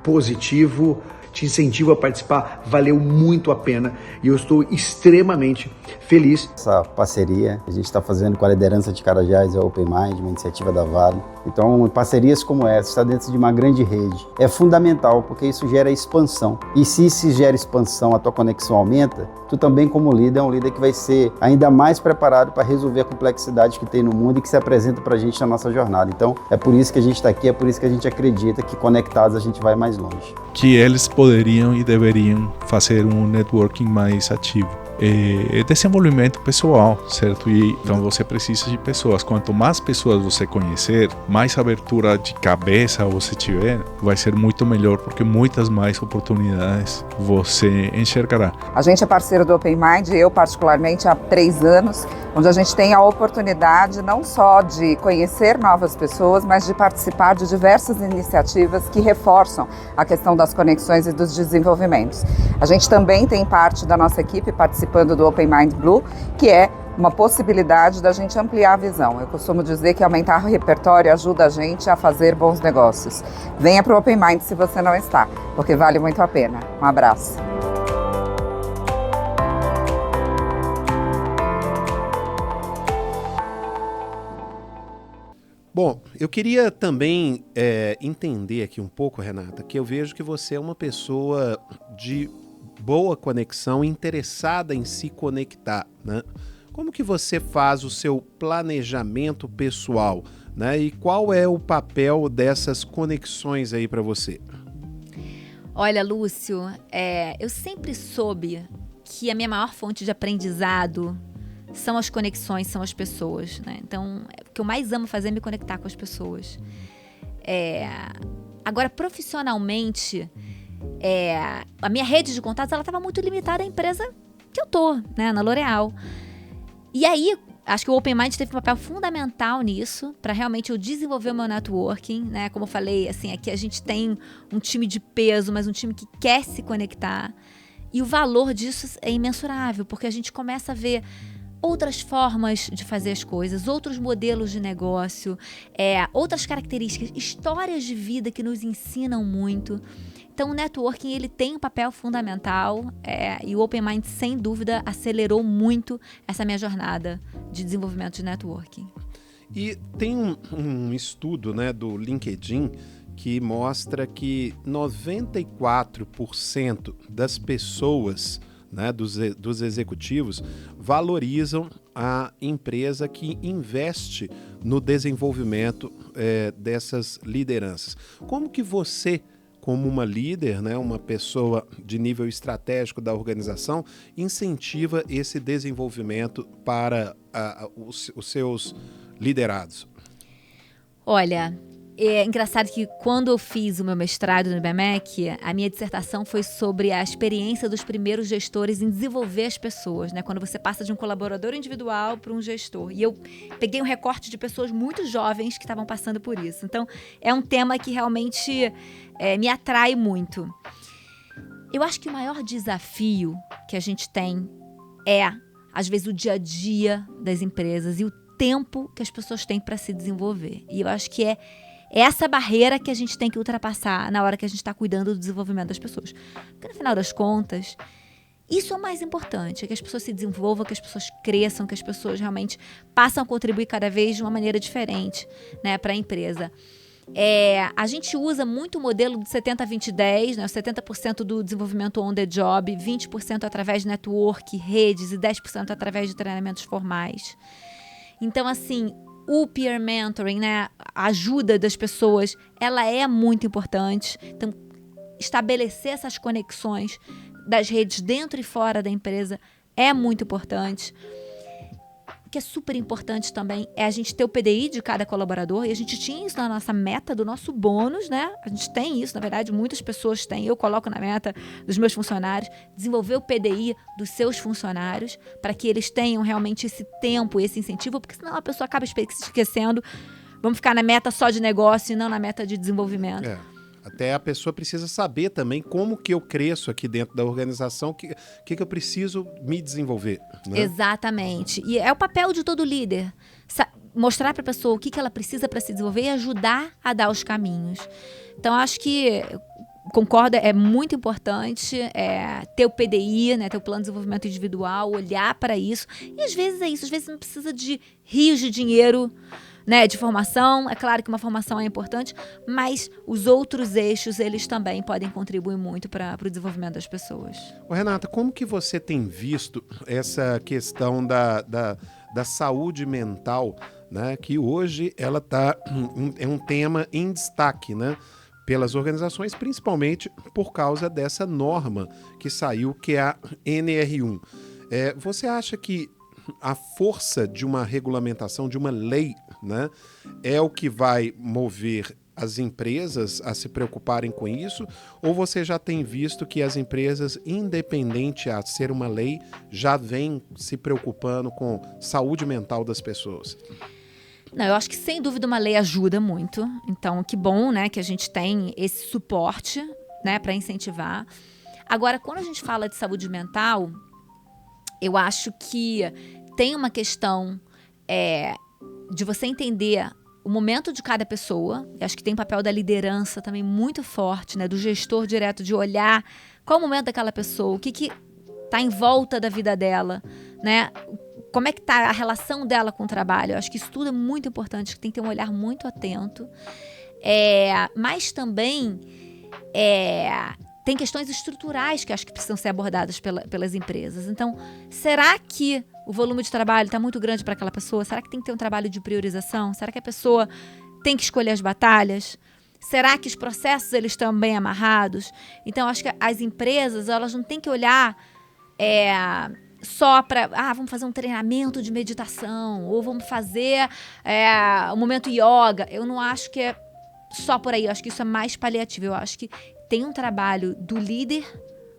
positivo, te incentivo a participar, valeu muito a pena e eu estou extremamente feliz. Essa parceria que a gente está fazendo com a liderança de Carajás é o Open Mind, uma iniciativa da Vale. Então, parcerias como essa, está dentro de uma grande rede, é fundamental porque isso gera expansão. E se isso gera expansão, a tua conexão aumenta, tu também como líder é um líder que vai ser ainda mais preparado para resolver a complexidade que tem no mundo e que se apresenta para a gente na nossa jornada. Então, é por isso que a gente está aqui, é por isso que a gente acredita que conectados a gente vai mais longe. Que eles poderiam e deveriam fazer um networking mais ativo. É desenvolvimento pessoal, certo? E então você precisa de pessoas. Quanto mais pessoas você conhecer, mais abertura de cabeça você tiver, vai ser muito melhor, porque muitas mais oportunidades você enxergará. A gente é parceiro do Open Mind, eu particularmente há 3 anos, onde a gente tem a oportunidade não só de conhecer novas pessoas, mas de participar de diversas iniciativas que reforçam a questão das conexões e dos desenvolvimentos. A gente também tem parte da nossa equipe participando do Open Mind Blue, que é uma possibilidade da gente ampliar a visão. Eu costumo dizer que aumentar o repertório ajuda a gente a fazer bons negócios. Venha para o Open Mind se você não está, porque vale muito a pena. Um abraço. Bom, eu queria também entender aqui um pouco, Renata, que eu vejo que você é uma pessoa de boa conexão, interessada em se conectar, né? Como que você faz o seu planejamento pessoal, né? E qual é o papel dessas conexões aí para você? Olha, Lúcio, eu sempre soube que a minha maior fonte de aprendizado são as conexões, são as pessoas, né? Então, o que eu mais amo fazer é me conectar com as pessoas. Agora, profissionalmente, a minha rede de contatos ela estava muito limitada à empresa que eu tô, né, na L'Oréal. E aí, acho que o Open Mind teve um papel fundamental nisso, para realmente eu desenvolver o meu networking, né? Como eu falei, assim, aqui a gente tem um time de peso, mas um time que quer se conectar. E o valor disso é imensurável, porque a gente começa a ver outras formas de fazer as coisas, outros modelos de negócio, outras características, histórias de vida que nos ensinam muito. Então, o networking ele tem um papel fundamental e o Open Mind, sem dúvida, acelerou muito essa minha jornada de desenvolvimento de networking. E tem um estudo, né, do LinkedIn que mostra que 94% das pessoas, né, dos executivos, valorizam a empresa que investe no desenvolvimento dessas lideranças. Como que você, como uma líder, né, uma pessoa de nível estratégico da organização, incentiva esse desenvolvimento para os seus liderados? Olha, é engraçado que quando eu fiz o meu mestrado no IBMEC, a minha dissertação foi sobre a experiência dos primeiros gestores em desenvolver as pessoas, né? Quando você passa de um colaborador individual para um gestor. E eu peguei um recorte de pessoas muito jovens que estavam passando por isso. Então, é um tema que realmente me atrai muito. Eu acho que o maior desafio que a gente tem às vezes, o dia a dia das empresas e o tempo que as pessoas têm para se desenvolver. E eu acho que é essa barreira que a gente tem que ultrapassar na hora que a gente está cuidando do desenvolvimento das pessoas. Porque, no final das contas, isso é o mais importante, que as pessoas se desenvolvam, que as pessoas cresçam, que as pessoas realmente passam a contribuir cada vez de uma maneira diferente, né, para a empresa. A gente usa muito o modelo de 70-20-10, né, 70% do desenvolvimento on the job, 20% através de network, redes e 10% através de treinamentos formais. Então, assim, o peer mentoring, né, a ajuda das pessoas, ela é muito importante. Então, estabelecer essas conexões das redes dentro e fora da empresa é muito importante. O que é super importante também é a gente ter o PDI de cada colaborador, e a gente tinha isso na nossa meta do nosso bônus, né? A gente tem isso, na verdade, muitas pessoas têm. Eu coloco na meta dos meus funcionários, desenvolver o PDI dos seus funcionários, para que eles tenham realmente esse tempo, esse incentivo, porque senão a pessoa acaba se esquecendo. Vamos ficar na meta só de negócio e não na meta de desenvolvimento. Até a pessoa precisa saber também como que eu cresço aqui dentro da organização, que eu preciso me desenvolver, né? Exatamente. E é o papel de todo líder, mostrar para a pessoa o que ela precisa para se desenvolver e ajudar a dar os caminhos. Então, acho que, concordo, é muito importante ter o PDI, né, ter o plano de desenvolvimento individual, olhar para isso. E às vezes é isso, às vezes não precisa de rios de dinheiro, né, de formação. É claro que uma formação é importante, mas os outros eixos, eles também podem contribuir muito para o desenvolvimento das pessoas. Renata, como que você tem visto essa questão da saúde mental, né, que hoje ela é um tema em destaque, né, pelas organizações, principalmente por causa dessa norma que saiu, que é a NR1. Você acha que a força de uma regulamentação, de uma lei, né, é o que vai mover as empresas a se preocuparem com isso? Ou você já tem visto que as empresas, independente a ser uma lei, já vêm se preocupando com saúde mental das pessoas? Não, eu acho que sem dúvida uma lei ajuda muito. Então, que bom, né, que a gente tem esse suporte, né, para incentivar. Agora, quando a gente fala de saúde mental, eu acho que tem uma questão de você entender o momento de cada pessoa. Eu acho que tem um papel da liderança também muito forte, né, do gestor direto, de olhar qual é o momento daquela pessoa, o que está em volta da vida dela, né? Como é que está a relação dela com o trabalho. Eu acho que isso tudo é muito importante, que tem que ter um olhar muito atento. Mas também tem questões estruturais que acho que precisam ser abordadas pelas empresas. Então, será que o volume de trabalho está muito grande para aquela pessoa? Será que tem que ter um trabalho de priorização? Será que a pessoa tem que escolher as batalhas? Será que os processos eles estão bem amarrados? Então, acho que as empresas elas não têm que olhar só para, vamos fazer um treinamento de meditação, ou vamos fazer um momento yoga. Eu não acho que é só por aí. Eu acho que isso é mais paliativo. Eu acho que tem um trabalho do líder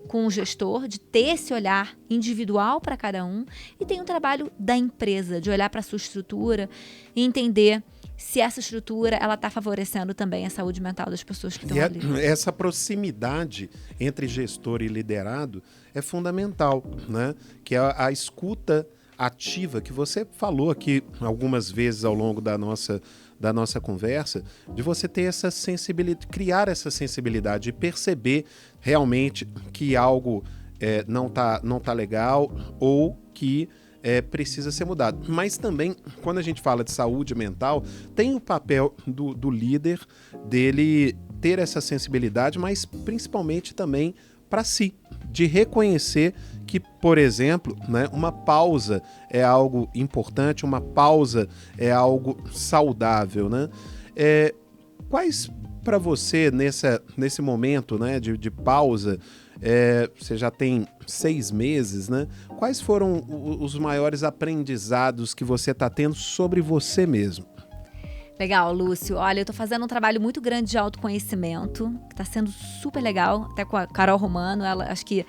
com o gestor, de ter esse olhar individual para cada um, e tem um trabalho da empresa, de olhar para a sua estrutura e entender se essa estrutura ela está favorecendo também a saúde mental das pessoas que estão ali. Essa proximidade entre gestor e liderado é fundamental, né? Que é a escuta ativa que você falou aqui algumas vezes ao longo da nossa conversa, de você ter essa sensibilidade, criar essa sensibilidade e perceber realmente que algo não tá legal ou que precisa ser mudado. Mas também, quando a gente fala de saúde mental, tem o papel do líder, dele ter essa sensibilidade, mas principalmente também para si, de reconhecer que, por exemplo, né, uma pausa é algo importante, uma pausa é algo saudável, né? Quais para você nesse momento, né, de pausa, você já tem 6 meses, né? Quais foram os maiores aprendizados que você está tendo sobre você mesmo? Legal, Lúcio. Olha, eu tô fazendo um trabalho muito grande de autoconhecimento, que tá sendo super legal, até com a Carol Romano. Ela, acho que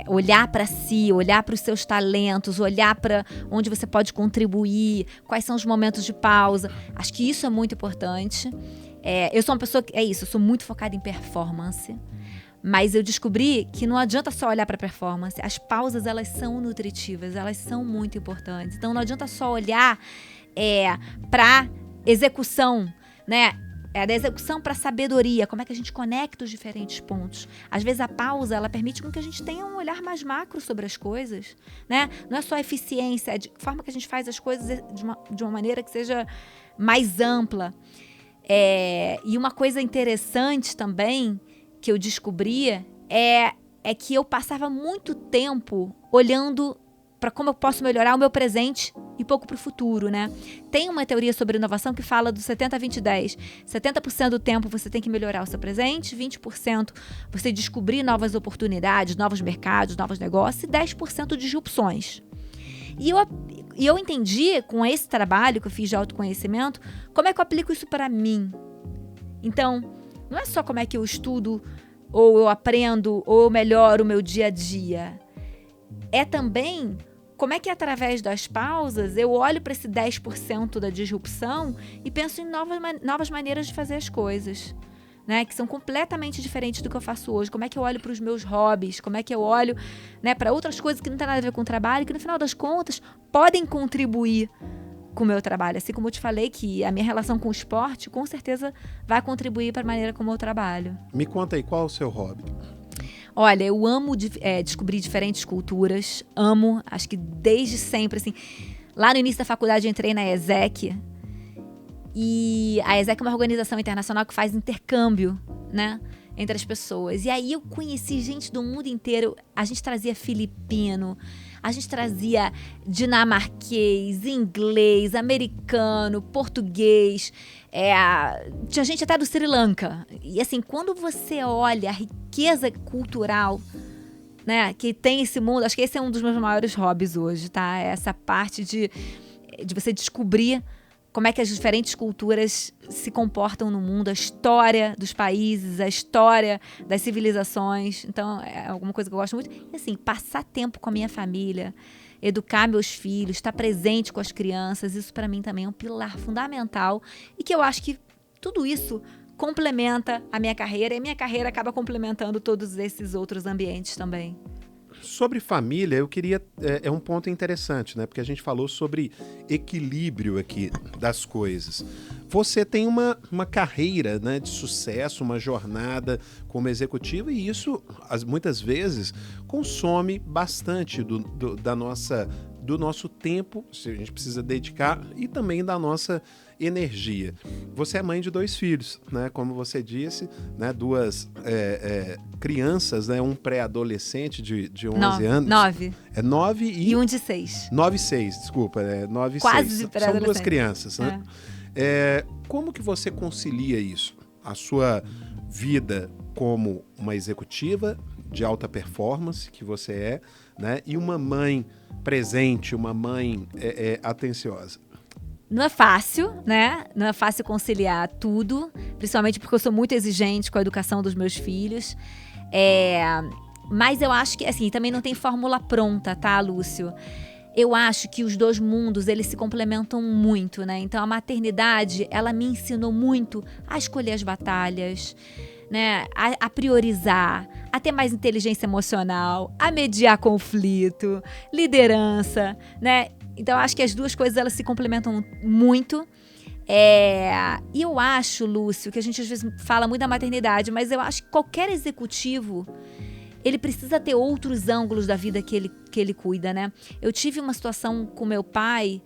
olhar para si, olhar para os seus talentos, olhar para onde você pode contribuir, quais são os momentos de pausa. Acho que isso é muito importante. Eu sou uma pessoa que eu sou muito focada em performance. Mas eu descobri que não adianta só olhar para a performance. As pausas, elas são nutritivas, elas são muito importantes. Então, não adianta só olhar para execução, né? Da execução para a sabedoria. Como é que a gente conecta os diferentes pontos? Às vezes, a pausa, ela permite com que a gente tenha um olhar mais macro sobre as coisas, né? Não é só eficiência, é de forma que a gente faz as coisas de uma maneira que seja mais ampla. E uma coisa interessante também que eu descobri é que eu passava muito tempo olhando para como eu posso melhorar o meu presente e pouco para o futuro, né? Tem uma teoria sobre inovação que fala do 70-20-10. 70% do tempo você tem que melhorar o seu presente, 20% você descobrir novas oportunidades, novos mercados, novos negócios e 10% disrupções. E eu entendi com esse trabalho que eu fiz de autoconhecimento, como é que eu aplico isso para mim. Então, não é só como é que eu estudo, ou eu aprendo, ou eu melhoro o meu dia a dia. É também como é que, através das pausas, eu olho para esse 10% da disrupção e penso em novas maneiras de fazer as coisas, né? Que são completamente diferentes do que eu faço hoje. Como é que eu olho para os meus hobbies? Como é que eu olho, né, para outras coisas que não tem nada a ver com o trabalho, que, no final das contas, podem contribuir com o meu trabalho. Assim como eu te falei que a minha relação com o esporte, com certeza, vai contribuir para a maneira como eu trabalho. Me conta aí, qual é o seu hobby? Olha, eu amo descobrir diferentes culturas, amo, acho que desde sempre, assim. Lá no início da faculdade eu entrei na ESEC, e a ESEC é uma organização internacional que faz intercâmbio, né, entre as pessoas. E aí eu conheci gente do mundo inteiro. A gente trazia filipino, a gente trazia dinamarquês, inglês, americano, português. Tinha gente até do Sri Lanka. E assim, quando você olha a riqueza cultural, né, que tem esse mundo, acho que esse é um dos meus maiores hobbies hoje, tá? Essa parte de você descobrir como é que as diferentes culturas se comportam no mundo, a história dos países, a história das civilizações. Então, é alguma coisa que eu gosto muito. E assim, passar tempo com a minha família, educar meus filhos, estar presente com as crianças, isso para mim também é um pilar fundamental e que eu acho que tudo isso complementa a minha carreira e a minha carreira acaba complementando todos esses outros ambientes também. Sobre família, eu queria... É um ponto interessante, né? Porque a gente falou sobre equilíbrio aqui das coisas. Você tem uma carreira, né, de sucesso, uma jornada como executiva, e isso, muitas vezes, consome bastante do nosso tempo, a gente precisa dedicar, e também da nossa energia. Você é mãe de 2 filhos, né? Como você disse, né? 2 crianças, né? Um pré-adolescente de 11 anos. 9. 9 e um de 6. 9 e 6, desculpa. 9 e 6. Quase pré-adolescente. São 2 crianças, né? Como que você concilia isso? A sua vida como uma executiva de alta performance, que você é, né? E uma mãe presente, uma mãe atenciosa. Não é fácil, né? Não é fácil conciliar tudo, principalmente porque eu sou muito exigente com a educação dos meus filhos. Mas eu acho que, assim, também não tem fórmula pronta, tá, Lúcio? Eu acho que os 2 mundos, eles se complementam muito, né? Então, a maternidade, ela me ensinou muito a escolher as batalhas, né, a priorizar, a ter mais inteligência emocional, a mediar conflito, liderança, né? Então, eu acho que as duas coisas elas se complementam muito. E eu acho, Lúcio, que a gente às vezes fala muito da maternidade, mas eu acho que qualquer executivo ele precisa ter outros ângulos da vida que ele cuida, né? Eu tive uma situação com meu pai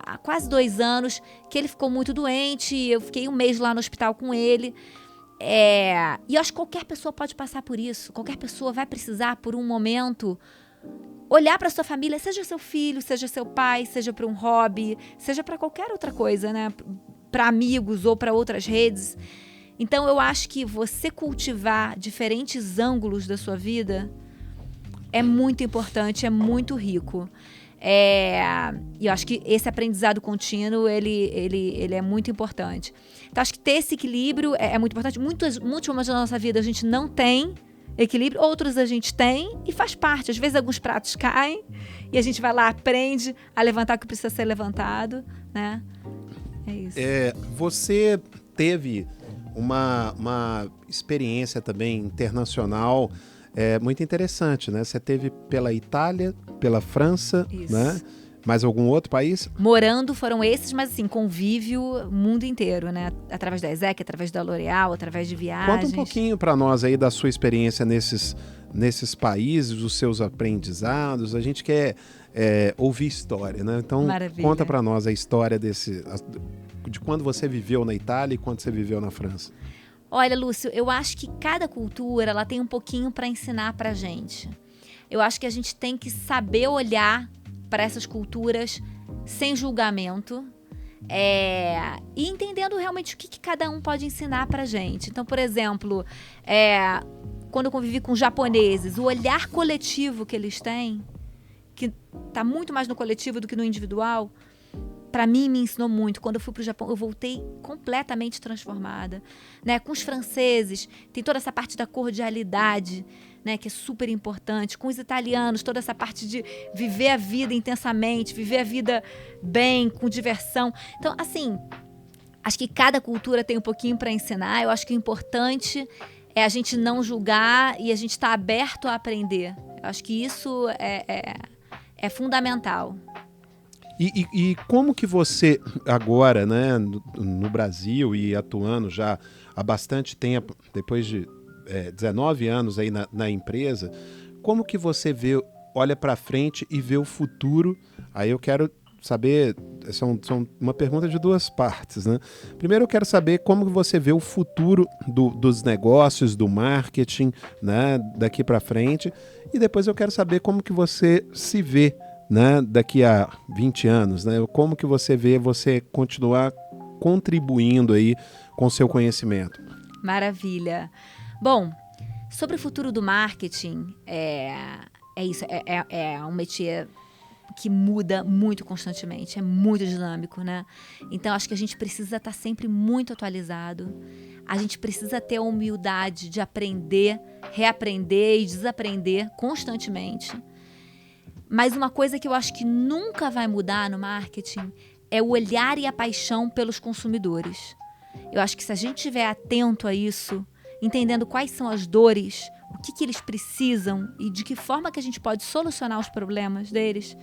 há quase 2 anos, que ele ficou muito doente, eu fiquei 1 mês lá no hospital com ele. E eu acho que qualquer pessoa pode passar por isso, qualquer pessoa vai precisar, por um momento, olhar para sua família, seja seu filho, seja seu pai, seja para um hobby, seja para qualquer outra coisa, né? Para amigos ou para outras redes. Então, eu acho que você cultivar diferentes ângulos da sua vida é muito importante, é muito rico. E eu acho que esse aprendizado contínuo, ele é muito importante. Então, acho que ter esse equilíbrio é muito importante. Muitos momentos da nossa vida a gente não tem equilíbrio, outros a gente tem e faz parte. Às vezes, alguns pratos caem e a gente vai lá, aprende a levantar o que precisa ser levantado, né? É isso. Você teve uma experiência também internacional muito interessante, né? Você teve pela Itália, pela França, Isso. né? Mais algum outro país? Morando foram esses, mas assim, convívio mundo inteiro, né? Através da ESEC, através da L'Oréal, através de viagens. Conta um pouquinho para nós aí da sua experiência nesses países, os seus aprendizados. A gente quer ouvir história, né? Então, Maravilha. Conta para nós a história de quando você viveu na Itália e quando você viveu na França. Olha, Lúcio, eu acho que cada cultura ela tem um pouquinho para ensinar pra gente. Eu acho que a gente tem que saber olhar para essas culturas sem julgamento e entendendo realmente o que cada um pode ensinar pra gente. Então, por exemplo, quando eu convivi com japoneses, o olhar coletivo que eles têm, que tá muito mais no coletivo do que no individual, para mim me ensinou muito. Quando eu fui pro Japão, eu voltei completamente transformada, né? Com os franceses, tem toda essa parte da cordialidade, né, que é super importante. Com os italianos, toda essa parte de viver a vida intensamente, viver a vida bem, com diversão. Então, assim, acho que cada cultura tem um pouquinho para ensinar. Eu acho que o importante é a gente não julgar e a gente estar aberto a aprender. Eu acho que isso é fundamental. E como que você agora, né, no Brasil e atuando já há bastante tempo, depois de 19 anos aí na empresa, como que você olha para frente e vê o futuro? Aí eu quero saber, são uma pergunta de 2 partes, né? Primeiro eu quero saber como que você vê o futuro dos negócios, do marketing, né, daqui para frente, e depois eu quero saber como que você se vê, né, daqui a 20 anos, né? Como que você vê você continuar contribuindo aí com o seu conhecimento? Maravilha. Bom, sobre o futuro do marketing, isso, é um métier que muda muito constantemente, é muito dinâmico, né? Então, acho que a gente precisa estar sempre muito atualizado, a gente precisa ter a humildade de aprender, reaprender e desaprender constantemente. Mas uma coisa que eu acho que nunca vai mudar no marketing é o olhar e a paixão pelos consumidores. Eu acho que se a gente estiver atento a isso, entendendo quais são as dores, o que eles precisam e de que forma que a gente pode solucionar os problemas deles,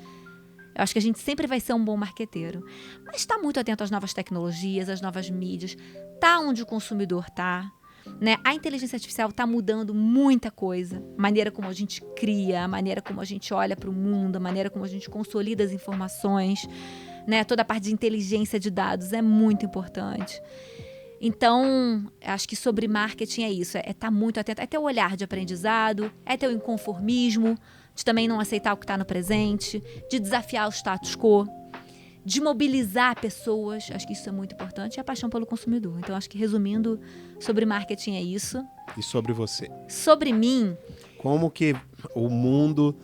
eu acho que a gente sempre vai ser um bom marqueteiro. Mas está muito atento às novas tecnologias, às novas mídias, tá onde o consumidor está. Né? A inteligência artificial está mudando muita coisa. A maneira como a gente cria, a maneira como a gente olha para o mundo, a maneira como a gente consolida as informações, né? Toda a parte de inteligência de dados é muito importante. Então, acho que sobre marketing é isso, é estar muito atento, é ter o olhar de aprendizado, é ter o inconformismo, de também não aceitar o que está no presente, de desafiar o status quo, de mobilizar pessoas, acho que isso é muito importante, e a paixão pelo consumidor. Então, acho que resumindo, sobre marketing é isso. E sobre você? Sobre mim... Como que o mundo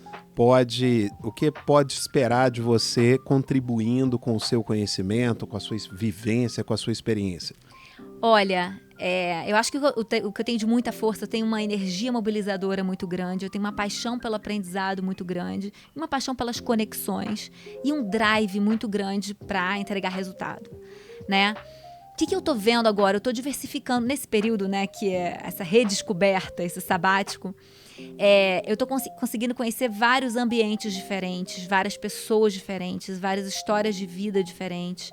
o que pode esperar de você contribuindo com o seu conhecimento, com a sua vivência, com a sua experiência? Olha, eu acho que o que eu tenho de muita força, eu tenho uma energia mobilizadora muito grande, eu tenho uma paixão pelo aprendizado muito grande, uma paixão pelas conexões e um drive muito grande para entregar resultado, né? que eu tô vendo agora? Eu tô diversificando nesse período, né, que é essa redescoberta, esse sabático. Eu tô conseguindo conhecer vários ambientes diferentes, várias pessoas diferentes, várias histórias de vida diferentes,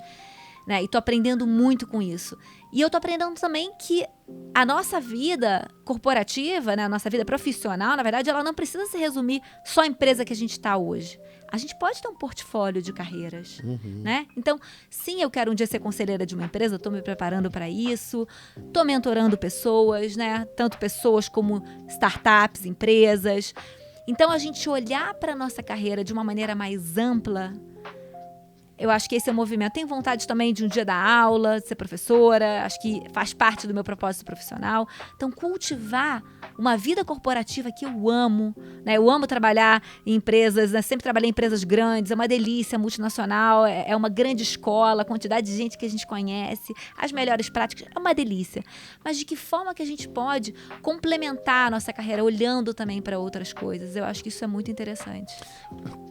né? E tô aprendendo muito com isso. E eu tô aprendendo também que a nossa vida corporativa, né, a nossa vida profissional, na verdade, ela não precisa se resumir só à empresa que a gente está hoje. A gente pode ter um portfólio de carreiras, né? Então, sim, eu quero um dia ser conselheira de uma empresa, estou me preparando para isso, estou mentorando pessoas, né? Tanto pessoas como startups, empresas. Então, a gente olhar para a nossa carreira de uma maneira mais ampla, eu acho que esse é o movimento. Tenho vontade também de um dia dar aula, de ser professora, acho que faz parte do meu propósito profissional. Então, cultivar uma vida corporativa que eu amo, né? Eu amo trabalhar em empresas, né? Sempre trabalhei em empresas grandes, é uma delícia, multinacional, é uma grande escola, a quantidade de gente que a gente conhece, as melhores práticas, é uma delícia. Mas de que forma que a gente pode complementar a nossa carreira olhando também para outras coisas? Eu acho que isso é muito interessante.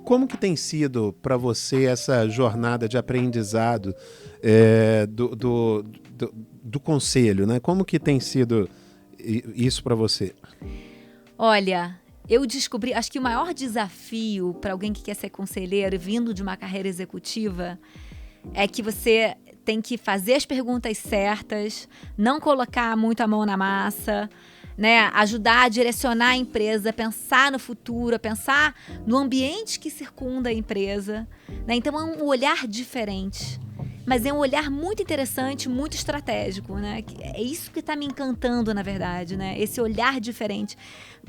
Como que tem sido para você essa jornada de aprendizado do conselho, né? Como que tem sido isso para você? Olha, eu descobri, acho que o maior desafio para alguém que quer ser conselheiro vindo de uma carreira executiva é que você tem que fazer as perguntas certas, não colocar muito a mão na massa, né? Ajudar a direcionar a empresa, pensar no futuro, pensar no ambiente que circunda a empresa, né? Então é um olhar diferente, mas é um olhar muito interessante, muito estratégico, né? É isso que está me encantando, na verdade, né? Esse olhar diferente.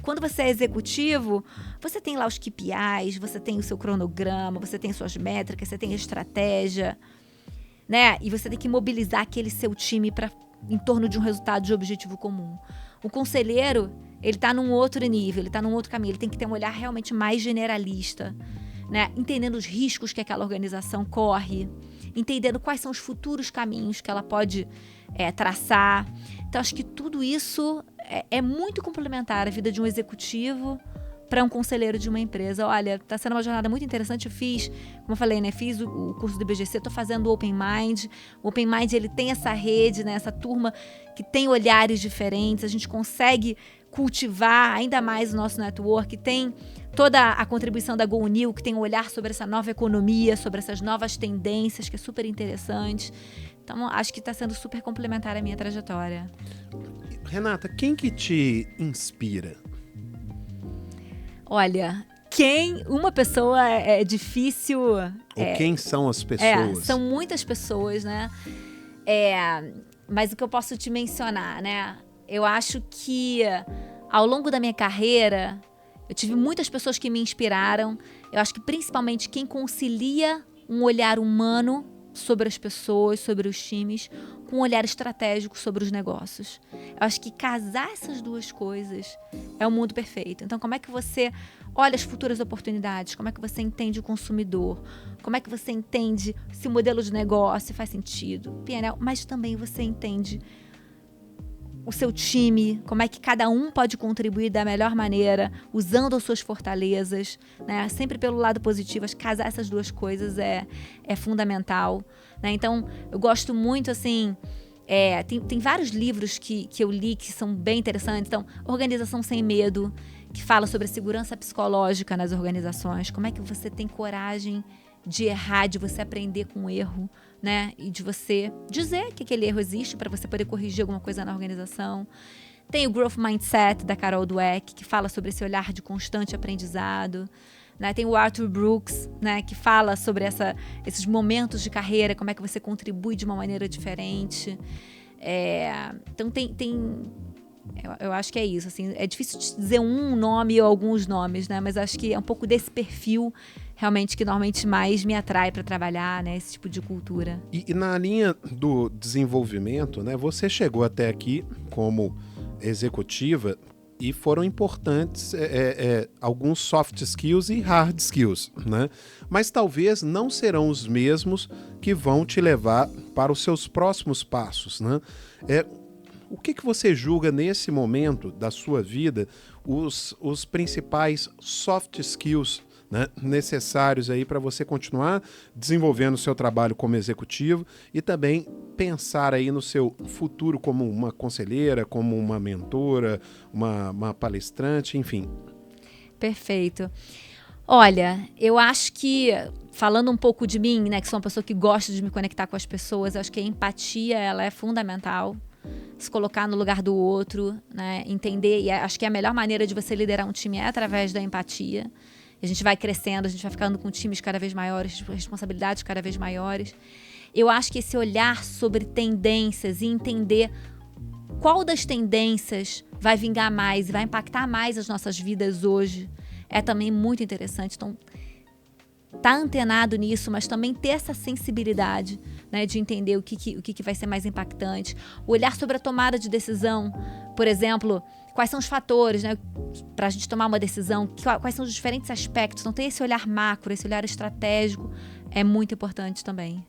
Quando você é executivo, você tem lá os KPIs, você tem o seu cronograma, você tem suas métricas, você tem a estratégia, né? E você tem que mobilizar aquele seu time em torno de um resultado de objetivo comum. O conselheiro, ele está num outro nível, ele está num outro caminho, ele tem que ter um olhar realmente mais generalista, né? Entendendo os riscos que aquela organização corre, entendendo quais são os futuros caminhos que ela pode traçar. Então, acho que tudo isso é muito complementar a vida de um executivo para um conselheiro de uma empresa. Olha, está sendo uma jornada muito interessante. Eu fiz, como eu falei, né? Fiz o curso do IBGC, estou fazendo o Open Mind. O Open Mind, ele tem essa rede, né? Essa turma que tem olhares diferentes. A gente consegue cultivar ainda mais o nosso network. Tem toda a contribuição da GoNew, que tem um olhar sobre essa nova economia, sobre essas novas tendências, que é super interessante. Então, acho que está sendo super complementar a minha trajetória. Renata, quem que te inspira? Olha, uma pessoa é difícil... Ou quem são as pessoas? São muitas pessoas, né? Mas o que eu posso te mencionar, né? Eu acho que ao longo da minha carreira, eu tive muitas pessoas que me inspiraram. Eu acho que principalmente quem concilia um olhar humano sobre as pessoas, sobre os times, com um olhar estratégico sobre os negócios. Eu acho que casar essas duas coisas é o mundo perfeito. Então, como é que você olha as futuras oportunidades? Como é que você entende o consumidor? Como é que você entende se o modelo de negócio faz sentido? PNL, mas também você entende o seu time, como é que cada um pode contribuir da melhor maneira, usando as suas fortalezas, né? Sempre pelo lado positivo. Acho que casar essas duas coisas é fundamental, né? Então, eu gosto muito, assim... tem vários livros que eu li que são bem interessantes. Então, Organização Sem Medo, que fala sobre a segurança psicológica nas organizações. Como é que você tem coragem de errar, de você aprender com o erro, né? E de você dizer que aquele erro existe para você poder corrigir alguma coisa na organização. Tem o Growth Mindset, da Carol Dweck, que fala sobre esse olhar de constante aprendizado. Né? Tem o Arthur Brooks, né? Que fala sobre esses momentos de carreira, como é que você contribui de uma maneira diferente. Então, eu acho que é isso. Assim, é difícil dizer um nome ou alguns nomes, né? Mas acho que é um pouco desse perfil realmente que normalmente mais me atrai para trabalhar, né? Esse tipo de cultura. E na linha do desenvolvimento, né? Você chegou até aqui como executiva e foram importantes alguns soft skills e hard skills, né? Mas talvez não serão os mesmos que vão te levar para os seus próximos passos, né? O que você julga nesse momento da sua vida os principais soft skills, né, necessários aí para você continuar desenvolvendo o seu trabalho como executivo e também pensar aí no seu futuro como uma conselheira, como uma mentora, uma palestrante, enfim. Perfeito. Olha, eu acho que, falando um pouco de mim, né, que sou uma pessoa que gosta de me conectar com as pessoas, eu acho que a empatia, ela é fundamental. Se colocar no lugar do outro, né, entender, e acho que a melhor maneira de você liderar um time é através da empatia. A gente vai crescendo, a gente vai ficando com times cada vez maiores, responsabilidades cada vez maiores. Eu acho que esse olhar sobre tendências e entender qual das tendências vai vingar mais e vai impactar mais as nossas vidas hoje é também muito interessante. Então, tá antenado nisso, mas também ter essa sensibilidade, né, de entender o que vai ser mais impactante. O olhar sobre a tomada de decisão, por exemplo, quais são os fatores, né, para a gente tomar uma decisão, quais são os diferentes aspectos. Então, ter esse olhar macro, esse olhar estratégico é muito importante também.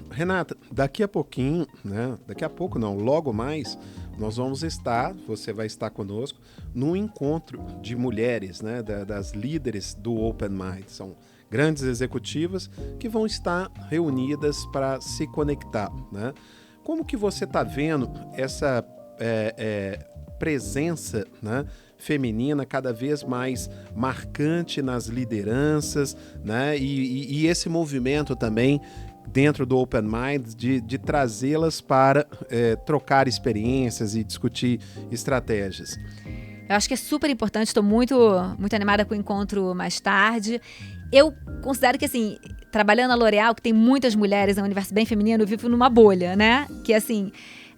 Renata, daqui a pouquinho, né? Daqui a pouco não, logo mais, nós vamos estar, você vai estar conosco, num encontro de mulheres, né? Das líderes do Open Mind. São grandes executivas que vão estar reunidas para se conectar, né? Como que você está vendo essa presença, né, feminina cada vez mais marcante nas lideranças, né? E esse movimento também dentro do Open Mind, de trazê-las para trocar experiências e discutir estratégias? Eu acho que é super importante, estou muito animada com o encontro mais tarde. Eu considero que, assim, trabalhando na L'Oréal, que tem muitas mulheres, é um universo bem feminino, eu vivo numa bolha, né? Que, assim,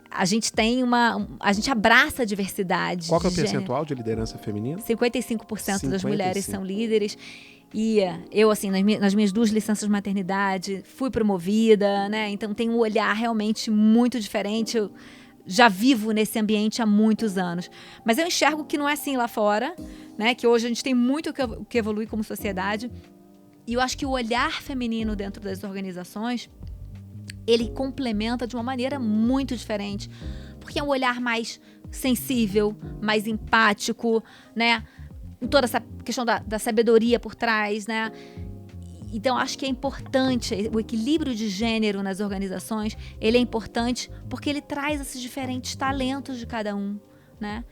a gente abraça a diversidade. Qual que é o percentual de liderança feminina? 55% das mulheres são líderes. E eu, assim, nas minhas 2 licenças de maternidade, fui promovida, né? Então tem um olhar realmente muito diferente. Eu já vivo nesse ambiente há muitos anos. Mas eu enxergo que não é assim lá fora, né? Que hoje a gente tem muito o que evoluir como sociedade. E eu acho que o olhar feminino dentro das organizações, ele complementa de uma maneira muito diferente. Porque é um olhar mais sensível, mais empático, né? Toda essa questão da sabedoria por trás, né? Então, acho que é importante, o equilíbrio de gênero nas organizações, ele é importante porque ele traz esses diferentes talentos de cada um, né?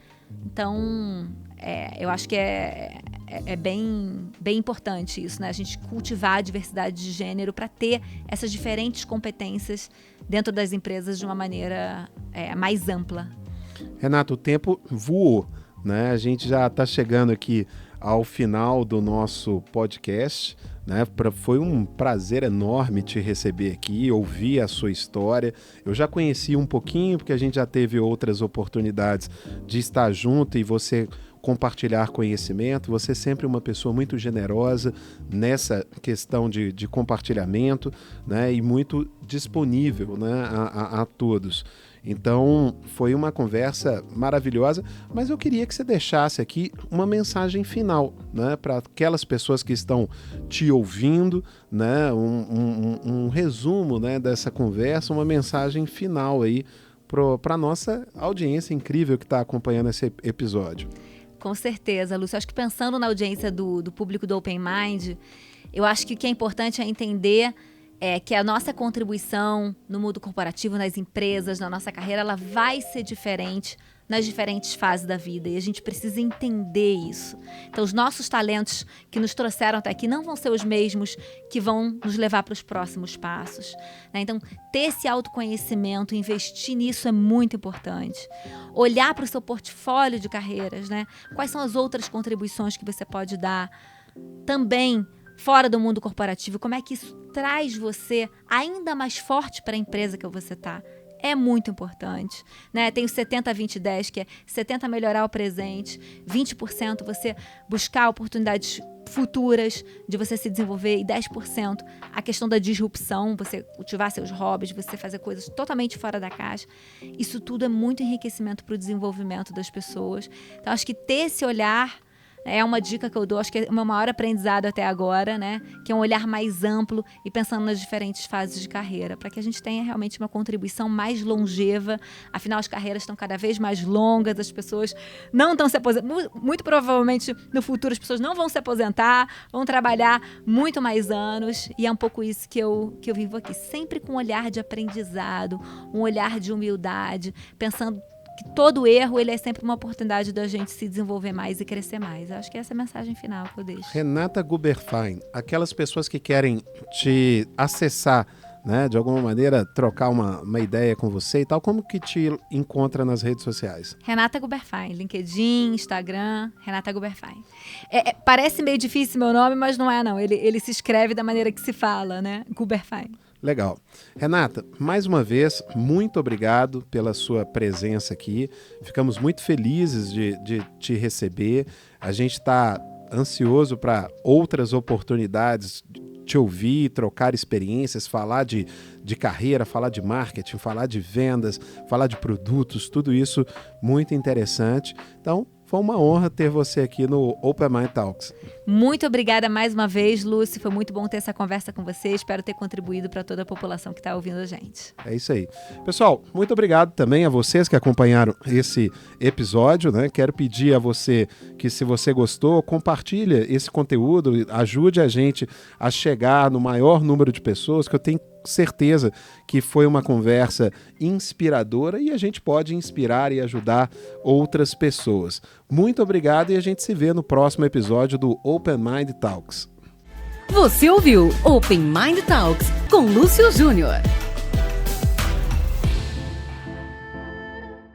Então, eu acho que é bem importante isso, né? A gente cultivar a diversidade de gênero para ter essas diferentes competências dentro das empresas de uma maneira mais ampla. Renato, o tempo voou, né? A gente já está chegando aqui ao final do nosso podcast, né? Foi um prazer enorme te receber aqui, ouvir a sua história. Eu já conheci um pouquinho, porque a gente já teve outras oportunidades de estar junto e você compartilhar conhecimento. Você é sempre uma pessoa muito generosa nessa questão de compartilhamento, né? E muito disponível, né, a todos. Então, foi uma conversa maravilhosa, mas eu queria que você deixasse aqui uma mensagem final, né, para aquelas pessoas que estão te ouvindo, né, um resumo, né, dessa conversa, uma mensagem final aí para a nossa audiência incrível que está acompanhando esse episódio. Com certeza, Lúcio. Acho que pensando na audiência do público do Open Mind, eu acho que o que é importante é entender que a nossa contribuição no mundo corporativo, nas empresas, na nossa carreira, ela vai ser diferente nas diferentes fases da vida. E a gente precisa entender isso. Então, os nossos talentos que nos trouxeram até aqui não vão ser os mesmos que vão nos levar para os próximos passos, né? Então, ter esse autoconhecimento, investir nisso é muito importante. Olhar para o seu portfólio de carreiras, né? Quais são as outras contribuições que você pode dar também fora do mundo corporativo, como é que isso traz você ainda mais forte para a empresa que você está. É muito importante, né? Tem o 70-20-10, que é 70% melhorar o presente, 20% você buscar oportunidades futuras de você se desenvolver e 10% a questão da disrupção, você cultivar seus hobbies, você fazer coisas totalmente fora da caixa. Isso tudo é muito enriquecimento para o desenvolvimento das pessoas. Então, acho que ter esse olhar, É uma dica que eu dou, acho que é o meu maior aprendizado até agora, né? Que é um olhar mais amplo e pensando nas diferentes fases de carreira, para que a gente tenha realmente uma contribuição mais longeva. Afinal, as carreiras estão cada vez mais longas, as pessoas não estão se aposentando. Muito provavelmente, no futuro, as pessoas não vão se aposentar, vão trabalhar muito mais anos. E é um pouco isso que eu vivo aqui. Sempre com um olhar de aprendizado, um olhar de humildade, pensando que todo erro ele é sempre uma oportunidade da gente se desenvolver mais e crescer mais. Eu acho que essa é a mensagem final que eu deixo. Renata Guberfein, aquelas pessoas que querem te acessar, né, de alguma maneira trocar uma ideia com você e tal, como que te encontra nas redes sociais? Renata Guberfein, LinkedIn, Instagram, Renata Guberfein. Parece meio difícil meu nome, mas não é não. Ele se escreve da maneira que se fala, né? Guberfein. Legal. Renata, mais uma vez, muito obrigado pela sua presença aqui. Ficamos muito felizes de te receber. A gente está ansioso para outras oportunidades, te ouvir, trocar experiências, falar de carreira, falar de marketing, falar de vendas, falar de produtos, tudo isso muito interessante. Então, foi uma honra ter você aqui no Open Mind Talks. Muito obrigada mais uma vez, Lúcio. Foi muito bom ter essa conversa com você. Espero ter contribuído para toda a população que está ouvindo a gente. É isso aí. Pessoal, muito obrigado também a vocês que acompanharam esse episódio, né? Quero pedir a você que, se você gostou, compartilha esse conteúdo, ajude a gente a chegar no maior número de pessoas, que eu tenho certeza que foi uma conversa inspiradora e a gente pode inspirar e ajudar outras pessoas. Muito obrigado e a gente se vê no próximo episódio do Open Mind Talks. Você ouviu Open Mind Talks com Lúcio Júnior.